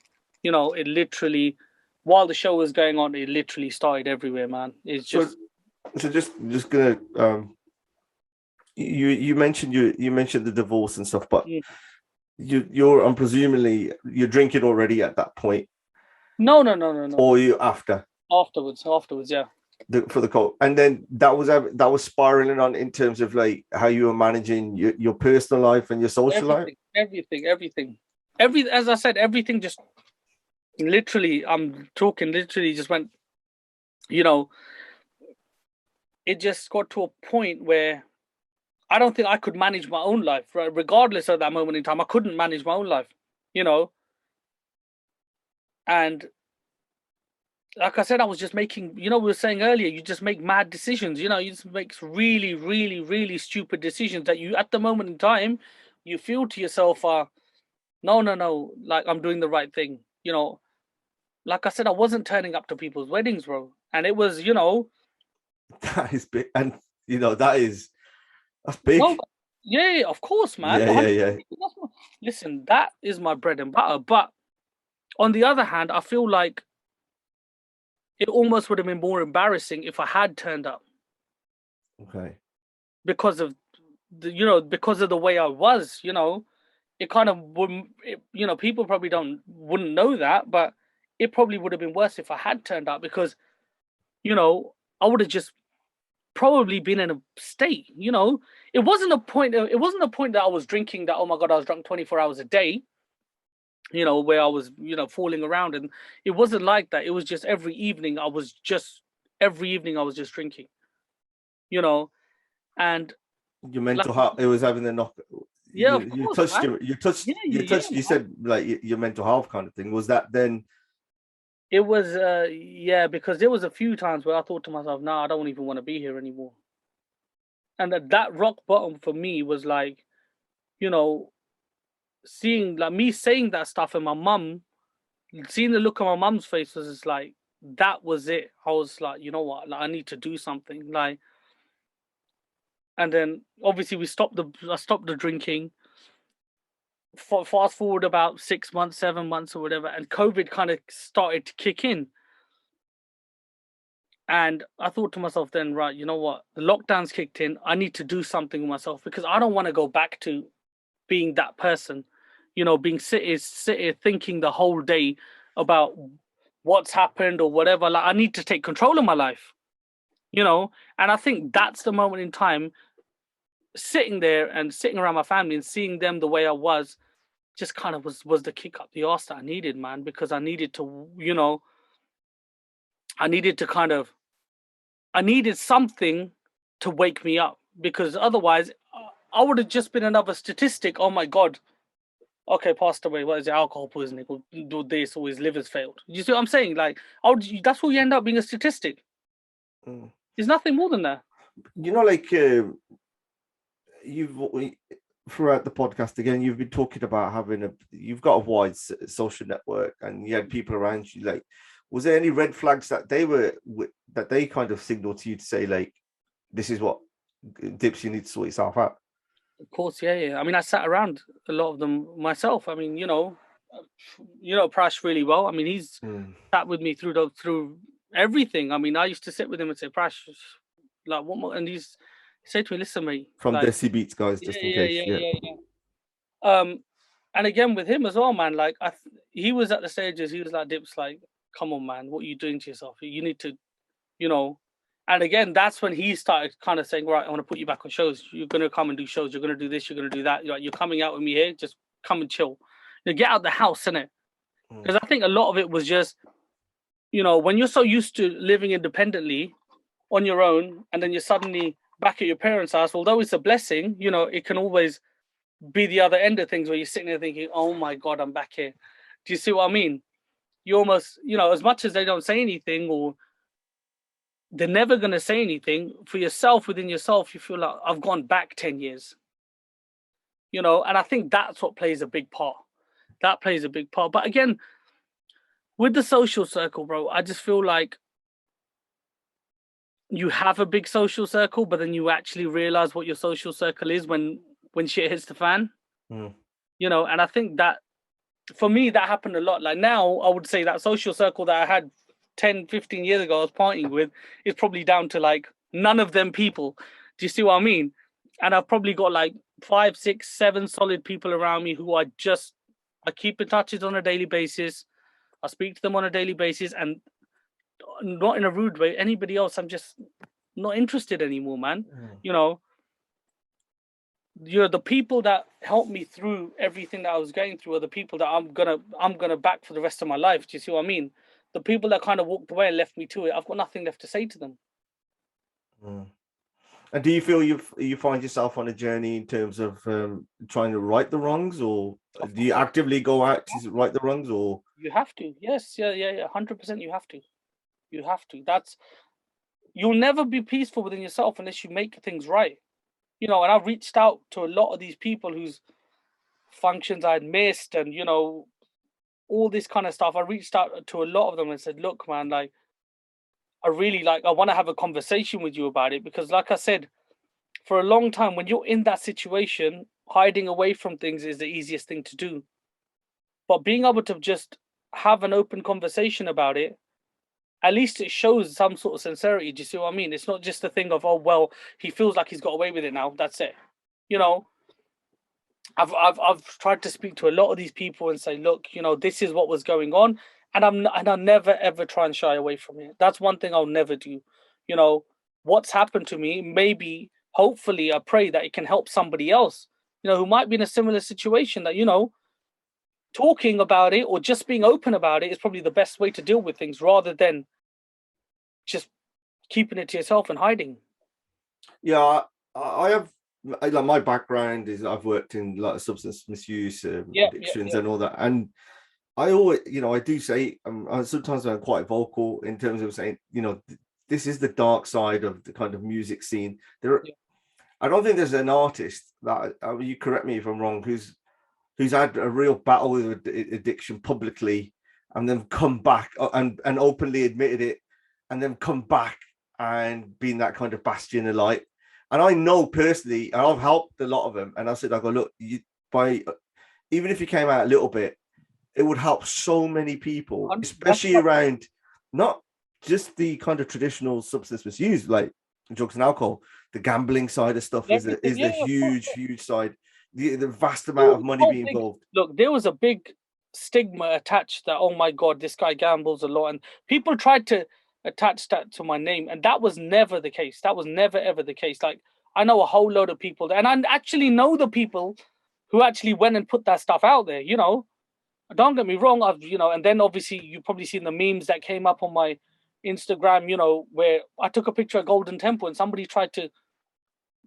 You know, it literally, while the show was going on, it literally started everywhere, man. It's just so just gonna you mentioned you mentioned the divorce and stuff, but you're presumably you're drinking already at that point. No. Or you after? Afterwards, yeah. For the cult, and then that was spiraling on in terms of like how you were managing your personal life and your social life. Everything. As I said, everything just literally. I'm talking literally just went. You know, it just got to a point where I don't think I could manage my own life, right? Regardless of that moment in time, I couldn't manage my own life, you know. And like I said, I was just making, we were saying earlier, you just make mad decisions, you just make really, really, really stupid decisions that you, at the moment in time, you feel to yourself, no, like I'm doing the right thing, Like I said, I wasn't turning up to people's weddings, bro. And it was, That is big. And, that's big. No, yeah, of course, man. Yeah. Listen, that is my bread and butter. But on the other hand, I feel like it almost would have been more embarrassing if I had turned up. Okay. Because of because of the way I was, it kind of wouldn't. People probably wouldn't know that, but it probably would have been worse if I had turned up because, I would have just probably been in a state. It wasn't a point. It wasn't a point that I was drinking. That, oh my god, I was drunk 24 hours a day. Where I was, falling around, and it wasn't like that. It was just every evening I was just drinking. And your mental health. It was having a knock. Yeah, of course, you said like your mental health kind of thing. Was that then? It was, because there was a few times where I thought to myself, "Nah, I don't even want to be here anymore." And that rock bottom for me was like, seeing like me saying that stuff, and my mum, seeing the look on my mum's face was just like, that was it. I was like, you know what, like I need to do something, like. And then obviously I stopped the drinking. Fast forward about 6 months, 7 months or whatever, and COVID kind of started to kick in. And I thought to myself then, right, you know what? The lockdowns kicked in. I need to do something with myself because I don't want to go back to being that person, being sit here thinking the whole day about what's happened or whatever. Like I need to take control of my life, and I think that's the moment in time, sitting there and sitting around my family and seeing them the way I was, just kind of was the kick up the arse that I needed, man, because I needed to, I needed something to wake me up, because otherwise I would have just been another statistic. Oh my God. Okay, passed away. What is it? Alcohol poisoning, or do this, or his liver's failed. You see what I'm saying? Like, that's what you end up being, a statistic. There's nothing more than that. Like you've throughout the podcast again, you've been talking about you've got a wide social network, and you had people around you. Like, was there any red flags that they kind of signaled to you to say, like, this is what Dips, you need to sort yourself out? Of course, yeah. I mean, I sat around a lot of them myself. I mean, Prash really well. I mean, he's sat with me through everything. I mean, I used to sit with him and say, Prash, like, what more? And he's said to me, listen, mate. From like, Desi Beats, guys, just in case. Yeah. And again with him as well, man. Like, he was at the stages. He was like, Dips, like, come on, man, what are you doing to yourself? You need to, And again, that's when he started kind of saying, right, I want to put you back on shows. You're going to come and do shows. You're going to do this. You're going to do that. You're coming out with me here. Just come and chill. Get out the house, innit? Because I think a lot of it was just, when you're so used to living independently on your own, and then you're suddenly back at your parents' house, although it's a blessing, it can always be the other end of things where you're sitting there thinking, oh my God, I'm back here. Do you see what I mean? You almost, as much as they don't say anything, or they're never going to say anything, for yourself, within yourself, you feel like, I've gone back 10 years. you know, and I think that's what plays a big part. That plays a big part. But again, with the social circle, bro, I just feel like you have a big social circle, but then you actually realize what your social circle is when shit hits the fan. You know, and I think that for me that happened a lot. Like now I would say that social circle that I had 10, 15 years ago I was partying with is probably down to like none of them people. Do you see what I mean? And I've probably got like 5, 6, 7 solid people around me who I keep in touch with on a daily basis. I speak to them on a daily basis, and not in a rude way. Anybody else, I'm just not interested anymore, man. You know, you're the people that helped me through everything that I was going through, are the people that I'm gonna back for the rest of my life. Do you see what I mean? The people that kind of walked away and left me to it, I've got nothing left to say to them. And do you feel you find yourself on a journey in terms of trying to right the wrongs, or do you actively go out to right the wrongs, or you have to? Yes, yeah, 100%. You have to. You have to. You'll never be peaceful within yourself unless you make things right. You know, and I've reached out to a lot of these people whose functions I'd missed, and you know, all this kind of stuff. I reached out to a lot of them and said, "Look, man, like, I want to have a conversation with you about it, because, like I said, for a long time, when you're in that situation, hiding away from things is the easiest thing to do. But being able to just have an open conversation about it, at least it shows some sort of sincerity. Do you see what I mean? It's not just a thing of, oh, well, he feels like he's got away with it now. That's it. You know, I've tried to speak to a lot of these people and say, look, you know, this is what was going on, and I'll never ever try and shy away from it. That's one thing I'll never do. You know, what's happened to me, maybe, hopefully, I pray that it can help somebody else, you know, who might be in a similar situation, that, you know, talking about it or just being open about it is probably the best way to deal with things, rather than just keeping it to yourself and hiding. Yeah, I have, like, my background is I've worked in like substance misuse, addictions, and all that, and I always, you know, I do say sometimes I'm quite vocal in terms of saying, you know, this is the dark side of the kind of music scene. I don't think there's an artist that, you correct me if I'm wrong, who's had a real battle with addiction publicly and then come back and openly admitted it, and then come back and been that kind of bastion of light. And I know personally, and I've helped a lot of them, and I said, I go, look, even if you came out a little bit, it would help so many people, especially around not just the kind of traditional substance misuse like drugs and alcohol. The gambling side of stuff is the huge side. The vast amount of money being involved. Look, there was a big stigma attached that, oh my God, this guy gambles a lot, and people tried to attach that to my name, and that was never the case. That was never ever the case. Like, I know a whole load of people, and I actually know the people who actually went and put that stuff out there. You know, don't get me wrong. And then obviously you've probably seen the memes that came up on my Instagram. You know, where I took a picture of Golden Temple, and somebody tried to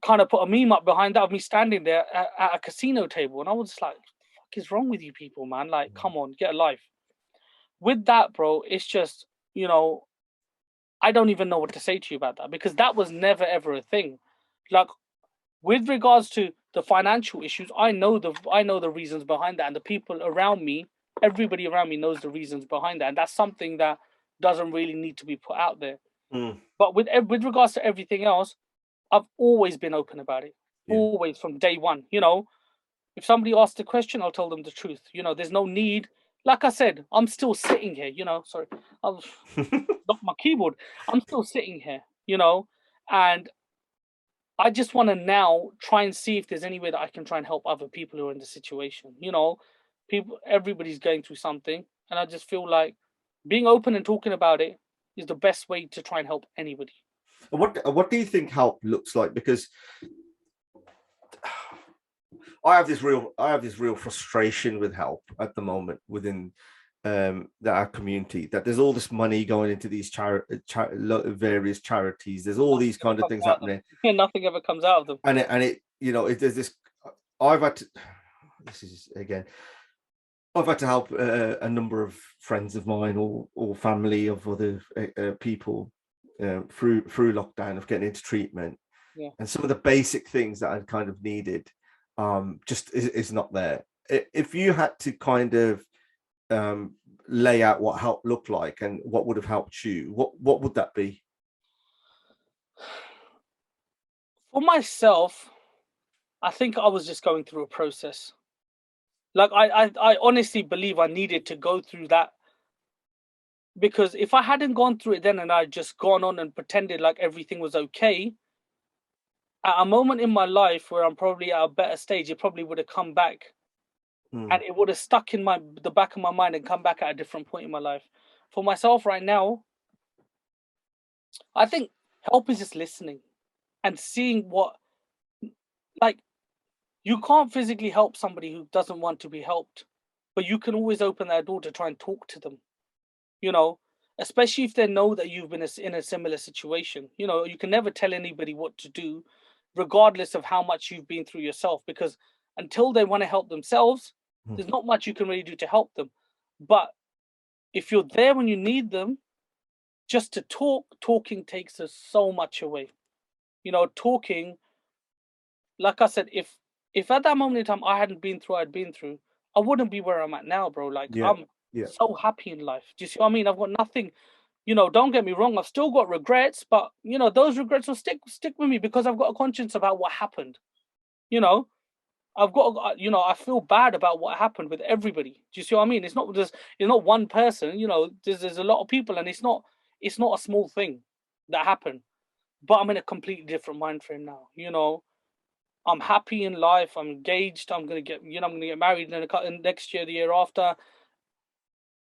kind of put a meme up behind that of me standing there at a casino table, and I was just like, "What the fuck is wrong with you people, man? Like, come on, get a life." With that, bro, it's just, you know, I don't even know what to say to you about that, because that was never ever a thing. Like, with regards to the financial issues, I know the reasons behind that, and the people around me, everybody around me knows the reasons behind that, and that's something that doesn't really need to be put out there. But with regards to everything else, I've always been open about it, always, from day one. You know, if somebody asks a question, I'll tell them the truth. You know, there's no need. Like I said, I'm still sitting here. You know, sorry, I'll knock my keyboard. I'm still sitting here. You know, and I just want to now try and see if there's any way that I can try and help other people who are in the situation. You know, everybody's going through something, and I just feel like being open and talking about it is the best way to try and help anybody. What do you think help looks like? Because I have this real frustration with help at the moment within our community, that there's all this money going into these various charities. There's all these kind of things happening. Yeah, nothing ever comes out of them. And it you know, there's this. I've had to help a number of friends of mine or family of other people through lockdown, of getting into treatment, and some of the basic things that I'd kind of needed, just is not there. If you had to kind of lay out what help looked like and what would have helped you, what would that be? For myself, I think I was just going through a process. Like I honestly believe I needed to go through that, because if I hadn't gone through it then and I'd just gone on and pretended like everything was okay, at a moment in my life where I'm probably at a better stage, it probably would have come back, and it would have stuck in the back of my mind and come back at a different point in my life. For myself right now, I think help is just listening and seeing what, like, you can't physically help somebody who doesn't want to be helped, but you can always open that door to try and talk to them, you know, especially if they know that you've been in a similar situation. You know, you can never tell anybody what to do, regardless of how much you've been through yourself, because until they want to help themselves, there's not much you can really do to help them. But if you're there when you need them, just to talking takes us so much away. You know, talking, like I said, if at that moment in time I hadn't been through what I'd been through, I wouldn't be where I'm at now, bro. Like, Yeah, I'm yeah. so happy in life. Do you see what I mean? I've got nothing, you know, don't get me wrong, I've still got regrets, but you know, those regrets will stick with me because I've got a conscience about what happened. You know, I've got, you know, I feel bad about what happened with everybody. Do you see what I mean? It's not one person, you know, there's a lot of people, and it's not a small thing that happened. But I'm in a completely different mind frame now, you know. I'm happy in life. I'm engaged. I'm gonna get, you know, I'm gonna get married in next year, the year after.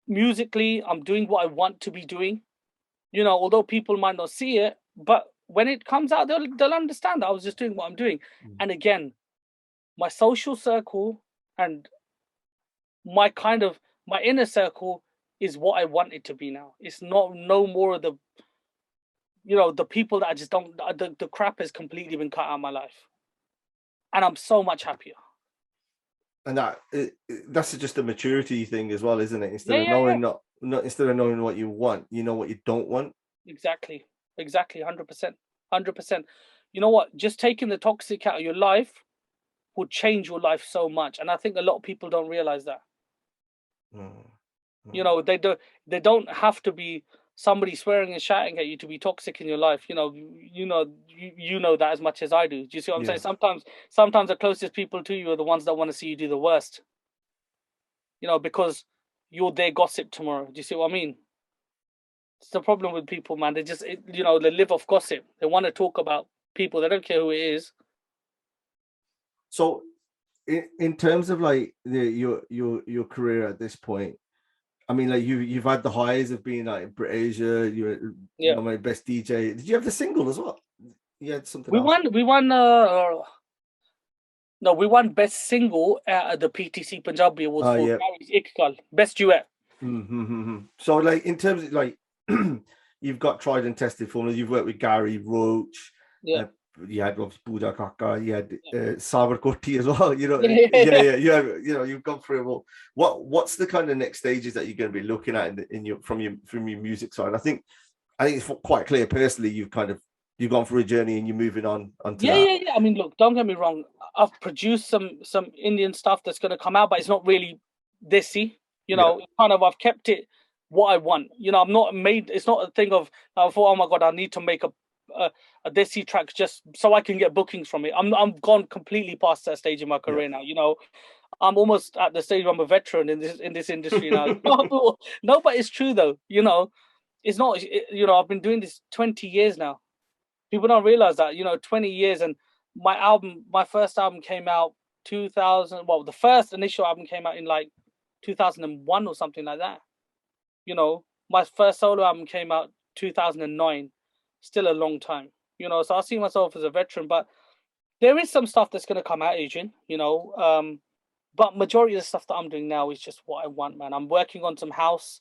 Musically, I'm doing what I want to be doing. You know, although people might not see it, but when it comes out, they'll understand that I was just doing what I'm doing. And again, my social circle and my inner circle is what I want it to be now. It's not no more of the, you know, the people that I just don't, the crap has completely been cut out of my life, and I'm so much happier. And that's just a maturity thing as well, isn't it? Instead Yeah, of yeah, yeah. knowing not instead of knowing what you want, you know what you don't want. Exactly. Exactly. 100%. 100%. You know what? Just taking the toxic out of your life will change your life so much. And I think a lot of people don't realize that. Mm, You mm. know, they don't have to be somebody swearing and shouting at you to be toxic in your life. You know that as much as I do. Do you see what I'm saying? Yeah. Sometimes the closest people to you are the ones that want to see you do the worst. You know, because you're their gossip tomorrow. Do you see what I mean? It's the problem with people, man. You know, they live off gossip. They want to talk about people. They don't care who it is. So in terms of like your career at this point, I mean, like you've had the highs of being like in Britasia, you're Yeah. my best DJ. Did you have the single as well? You had something We else. won. We won. No, we won best single at the PTC Punjabi Awards Oh for yeah. Gary's Ikbal. Best duet. Mm-hmm. So like in terms of like you've got tried and tested formulas. You've worked with Gary, Roach. Yeah. Uh, you had obviously Pooja Kaka. You had Sabarkoti as well. You know, Yeah. yeah. You know, you've gone through it all. What's the kind of next stages that you're going to be looking at in your from your music side? I think it's quite clear. Personally, you've gone through a journey and you're moving on onto Yeah, that. yeah, yeah. I mean, look, don't get me wrong. I've produced some Indian stuff that's going to come out, but it's not really desi. You Yeah. know, kind of. I've kept it what I want. You know, I'm not made. It's not a thing of I thought, oh my god, I need to make a desi track just so I can get bookings from it. I'm gone completely past that stage in my Yeah. career now. You know, I'm almost at the stage where I'm a veteran in this industry now. No, but it's true though. You know, it's not. You know, I've been doing this 20 years now. People don't realize that, you know, 20 years. And my first album came out 2000. Well, the first initial album came out in like 2001 or something like that. You know, my first solo album came out 2009. Still a long time, you know. So I see myself as a veteran, but there is some stuff that's going to come out, Adrian, you know. But majority of the stuff that I'm doing now is just what I want, man. I'm working on some house,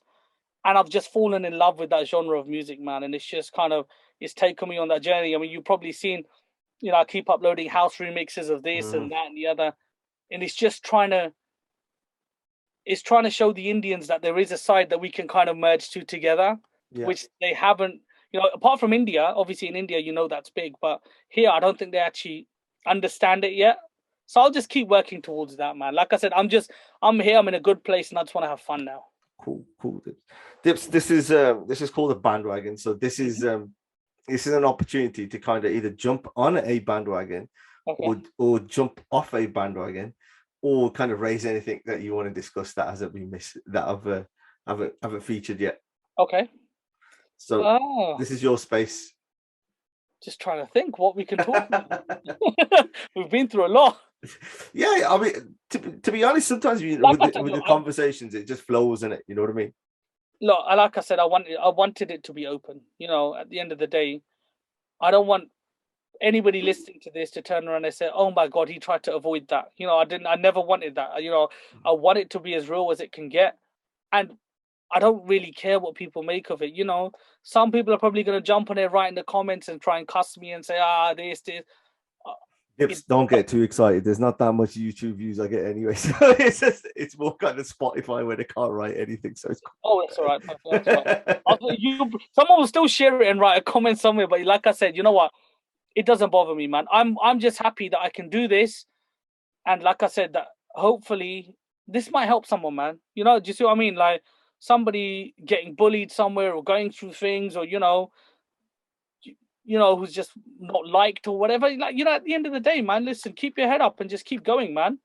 and I've just fallen in love with that genre of music, man. And it's just kind of it's taken me on that journey. I mean, you've probably seen, you know, I keep uploading house remixes of this and that and the other, and it's trying to show the Indians that there is a side that we can kind of merge two together, Yeah. which they haven't. You know, apart from India, obviously in India, you know that's big, but here I don't think they actually understand it yet. So I'll just keep working towards that, man. Like I said, I'm here. I'm in a good place, and I just want to have fun now. Cool. Dips, this is called a bandwagon. So this is an opportunity to kind of either jump on a bandwagon, or jump off a bandwagon, or kind of raise anything that you want to discuss that hasn't been haven't featured yet. Okay. So this is your space. Just trying to think what we can talk about. We've been through a lot. Yeah, I mean, to be honest, sometimes with the conversations, it just flows in it. You know what I mean? Look, like I said, I wanted it to be open. You know, at the end of the day, I don't want anybody listening to this to turn around and say, "Oh my God, he tried to avoid that." You know, I never wanted that. You know, I want it to be as real as it can get, and I don't really care what people make of it. You know, some people are probably going to jump on it, write in the comments, and try and cuss me and say, this. Don't get too excited. There's not that much YouTube views I get anyway. So it's more kind of Spotify where they can't write anything. So it's cool. That's all right. That's right. Someone will still share it and write a comment somewhere. But like I said, you know what? It doesn't bother me, man. I'm just happy that I can do this. And like I said, that hopefully this might help someone, man. You know, do you see what I mean? Like somebody getting bullied somewhere or going through things, or, you know, who's just not liked or whatever. Like, you know, at the end of the day, man, listen, keep your head up and just keep going, man.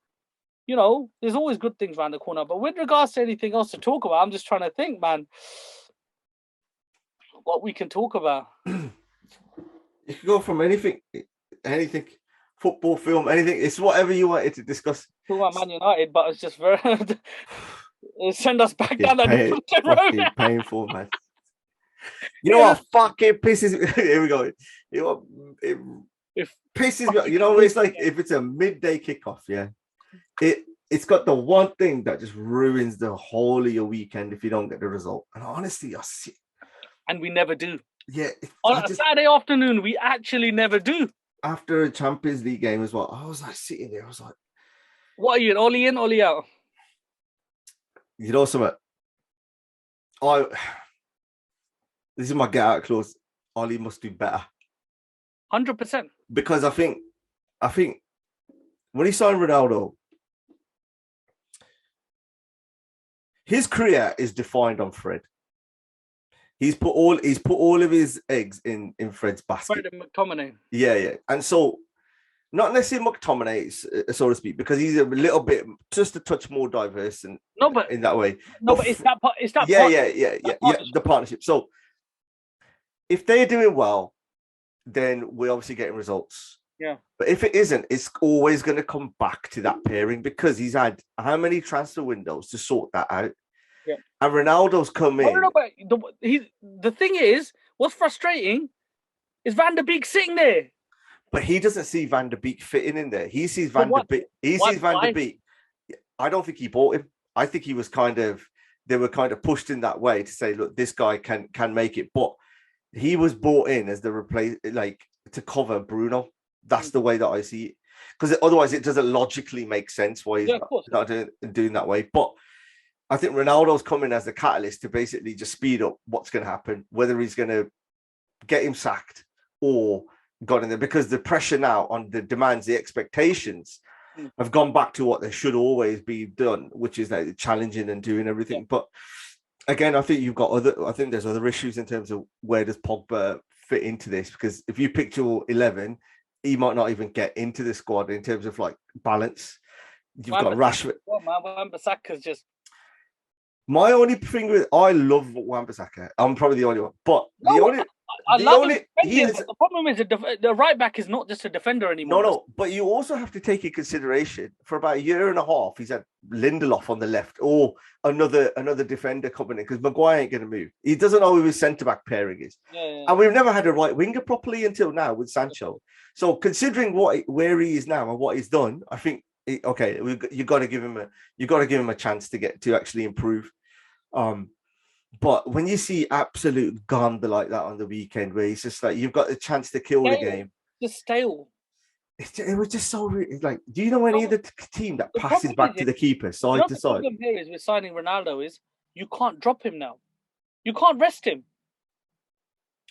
You know, there's always good things around the corner. But with regards to anything else to talk about, I'm just trying to think, man, what we can talk about. You can go from anything, football, film, anything. It's whatever you wanted to discuss. Talk about Man United, but it's just very send us back down that road. Painful, man. You know what fucking pisses me? Here we go. You know what? It pisses me. You know, it's like if it's a midday kickoff, yeah. It's got the one thing that just ruins the whole of your weekend if you don't get the result. And honestly, I see. And we never do. Yeah. On a Saturday afternoon, we actually never do. After a Champions League game as well, I was like sitting there. I was like, "What are you, Ollie in, Ollie out?" You know something? This is my get out clause. Ollie must do better. 100%. Because I think when he signed Ronaldo, his career is defined on Fred. He's put all of his eggs in Fred's basket. Fred and McTominay. Yeah. And so, not necessarily McTominay, so to speak, because he's a little bit, just a touch more diverse and in that way. But it's that part. The partnership. So, if they're doing well, then we're obviously getting results. Yeah. But if it isn't, it's always going to come back to that pairing because he's had how many transfer windows to sort that out. Yeah. And Ronaldo's come in. No, but the thing is, what's frustrating is Van der Beek sitting there. But he doesn't see Van der Beek fitting in there. He sees Van der Beek. Sees Van der Beek. I don't think he bought him. I think he was they were kind of pushed in that way to say, look, this guy can make it. But he was brought in as the to cover Bruno. That's the way that I see it. Because otherwise it doesn't logically make sense why he's not doing that way. But I think Ronaldo's coming as the catalyst to basically just speed up what's going to happen, whether he's going to get him sacked or got in there, because the pressure now on the demands, the expectations have gone back to what they should always be done, which is like challenging and doing everything. But again, I think there's other issues in terms of where does Pogba fit into this, because if you pick your 11, he might not even get into the squad in terms of like balance. You've got Rashford. Wan-Bissaka's just. My only thing with I love Wan-Bissaka. I'm probably the only one, but the problem is the right back is not just a defender anymore. No, but you also have to take in consideration for about a year and a half he's had Lindelof on the left or another defender coming in, because Maguire ain't going to move. He doesn't know who his centre back pairing is, and we've never had a right winger properly until now with Sancho. So considering where he is now and what he's done, I think you got to give him a chance to actually improve. But when you see absolute Ganda like that on the weekend, where he's just like, you've got a chance to kill the game, just stale. It was just so like, do you know any other team that passes back to the keeper side to side? The problem here is with signing Ronaldo is you can't drop him now. You can't rest him.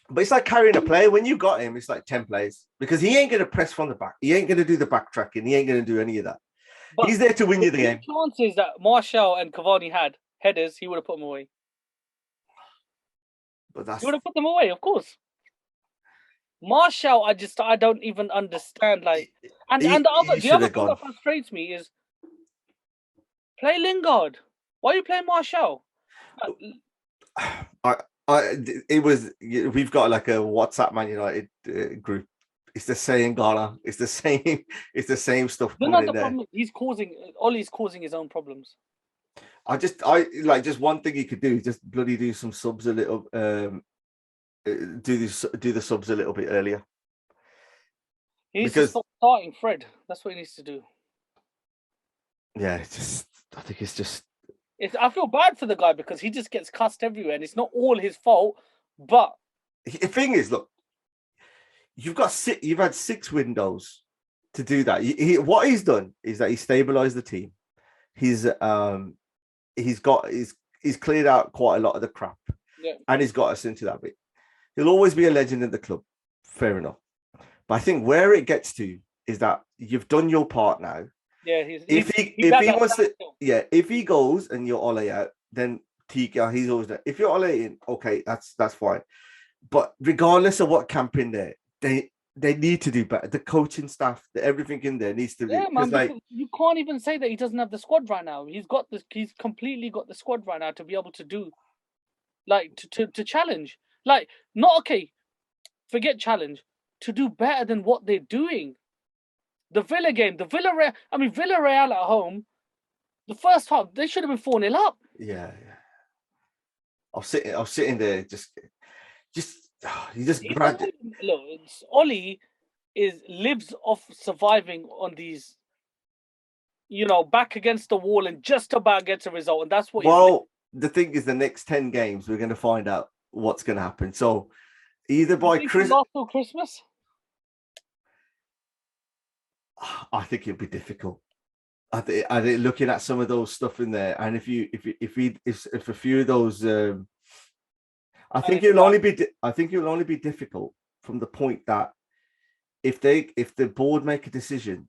But it's like carrying a player. When you got him, it's like 10 plays because he ain't going to press from the back. He ain't going to do the backtracking. He ain't going to do any of that. But he's there to win you the game. Chances that Martial and Cavani had headers, he would have put them away. But that's... He would have put them away, of course. Martial, I don't even understand. Like, and the other thing that frustrates me is play Lingard. Why are you playing Martial? We've got like a WhatsApp Man United group. It's the same Ghana. It's the same stuff. He's causing his own problems. Just one thing he could do is just bloody do some subs a little. Do the subs a little bit earlier. He needs to stop starting Fred. That's what he needs to do. Yeah, I think it's just. I feel bad for the guy because he just gets cussed everywhere, and it's not all his fault. But the thing is, look, you've had 6 windows to do that. What he's done is that he stabilized the team. He's cleared out quite a lot of the crap, and he's got us into that bit. He'll always be a legend in the club, fair enough. But I think where it gets to is that you've done your part now. Yeah, if he goes and you're Ole out, then Tika, he's always there. If you're Ole in, okay, that's fine. But regardless of what camp in there, they need to do better. The coaching staff, everything in there needs to be. Yeah, man, you can't even say that he doesn't have the squad right now. He's completely got the squad right now to be able to do, like, to challenge. Like, not okay. Forget challenge. To do better than what they're doing. The Villa game, Villarreal at home, the first half, they should have been 4-0 up. Yeah. I was sitting there, grabbed it. Look, Ollie lives off surviving on these, back against the wall and just about gets a result. And that's what the thing is, the next 10 games, we're going to find out what's going to happen. So either by Christmas, I think it'd be difficult. I think looking at some of those stuff in there, and if a few of those, I think it'll only be difficult from the point that if the board make a decision,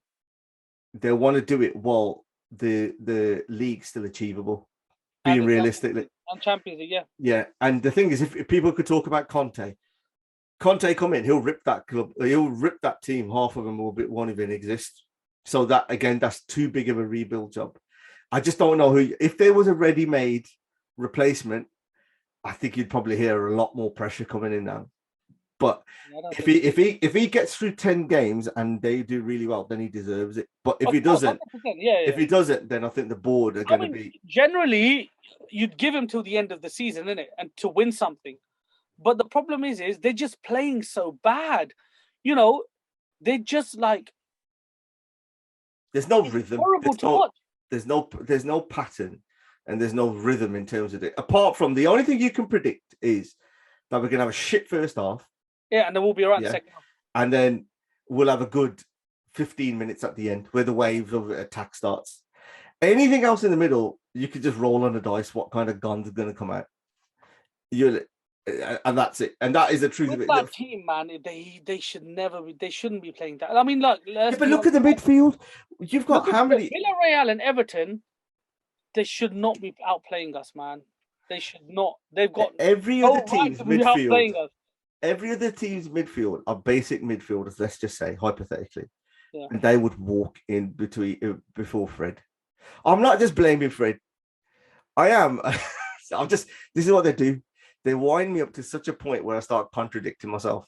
they'll want to do it while the league's still achievable, being realistically. And Champions League, yeah. And the thing is, if people could talk about Conte come in, he'll rip that club, he'll rip that team. Half of them won't even exist. So that, again, that's too big of a rebuild job. I just don't know if there was a ready-made replacement, I think you'd probably hear a lot more pressure coming in now. But if he gets through 10 games and they do really well, then he deserves it. But if he doesn't, if he doesn't, then I think the board are going to be. Generally, you'd give him till the end of the season, innit, and to win something. But the problem is they're just playing so bad. They're just like. There's no rhythm. Horrible to watch. There's no pattern, and there's no rhythm in terms of it. Apart from the only thing you can predict is that we're gonna have a shit first half. Yeah, and then we'll be around second half. And then we'll have a good 15 minutes at the end where the wave of attack starts. Anything else in the middle, you could just roll on the dice what kind of guns are gonna come out. And that's it. And that is the truth of it. That team, man, they shouldn't be playing that. I mean, look. But look at the midfield. You've got how many? Villarreal and Everton. They should not be outplaying us, man. They should not. They've got every other team's midfield. Every other team's midfield are basic midfielders. Let's just say hypothetically, and they would walk in before Fred. I'm not just blaming Fred. I am. This is what they do. They wind me up to such a point where I start contradicting myself.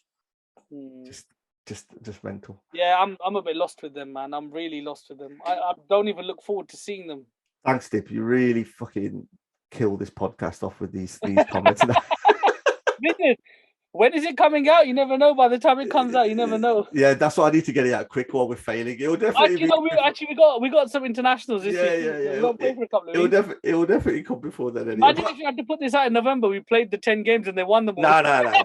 Just mental. Yeah, I'm a bit lost with them, man. I'm really lost with them. I don't even look forward to seeing them. Thanks, Dip. You really fucking kill this podcast off with these comments. When is it coming out? You never know. By the time it comes out, you never know. Yeah, that's why I need to get it out quick while we're failing. It'll definitely. We got some internationals this year. Yeah. We've got to play for a couple of weeks. It will definitely come before then. Anyway. Imagine if you had to put this out in November. We played the 10 games and they won them all. No.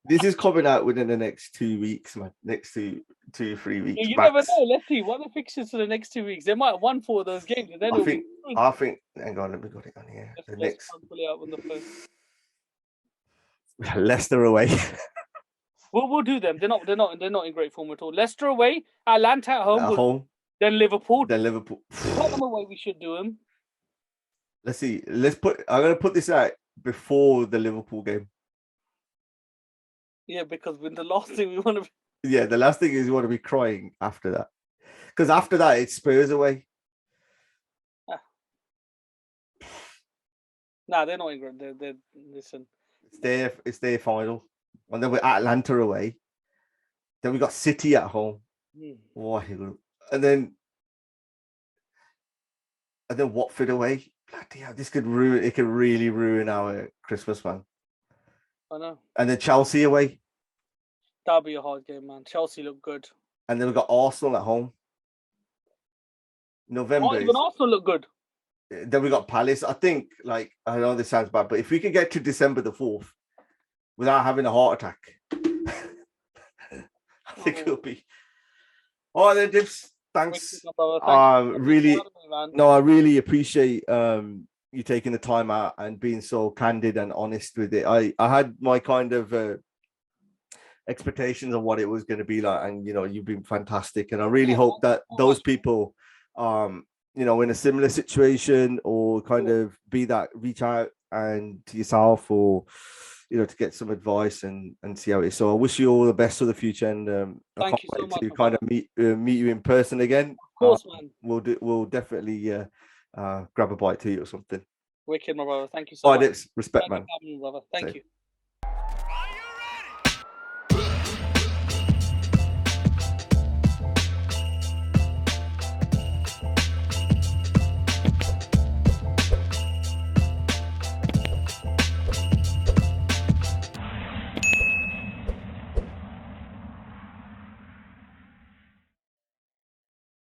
This is coming out within the next 2 weeks, man. Next 3 weeks. You never know. Let's see. What are the fixtures for the next 2 weeks? They might have won 4 of those games. And then I think. Hang on, let me get it on here. Let's pull it out on the phone. Leicester away. We'll do them. They're not in great form at all. Leicester away, Atlanta at home, At home. then Liverpool. Then Liverpool. Tottenham away, we should do them. Let's see. I'm gonna put this out before the Liverpool game. Yeah, because when the last thing we want to. Yeah, the last thing is you want to be crying after that, because after that it's Spurs away. Nah, they're not in great. They're listen. It's their final, and then we're Atlanta away. Then we got City at home. And then Watford away. Bloody hell, this could ruin. It could really ruin our Christmas, man. I know. And then Chelsea away. That'll be a hard game, man. Chelsea look good. And then we got Arsenal at home. November. Even Arsenal look good. Then we got Palace. I think, like, I know this sounds bad, but if we could get to December the 4th without having a heart attack, I think it'll be. Oh, then Dips, thanks. I really appreciate you taking the time out and being so candid and honest with it. I had my kind of expectations of what it was going to be like, and you've been fantastic, and I really hope that those people in a similar situation, or kind of reach out and to yourself, or to get some advice and see how it is. So I wish you all the best for the future, and I can't wait to kind of meet you in person again. Of course, man. We'll definitely grab a bite to you or something. Wicked, my brother. Thank you so much. Respect, man. Thank you, brother. Thank you.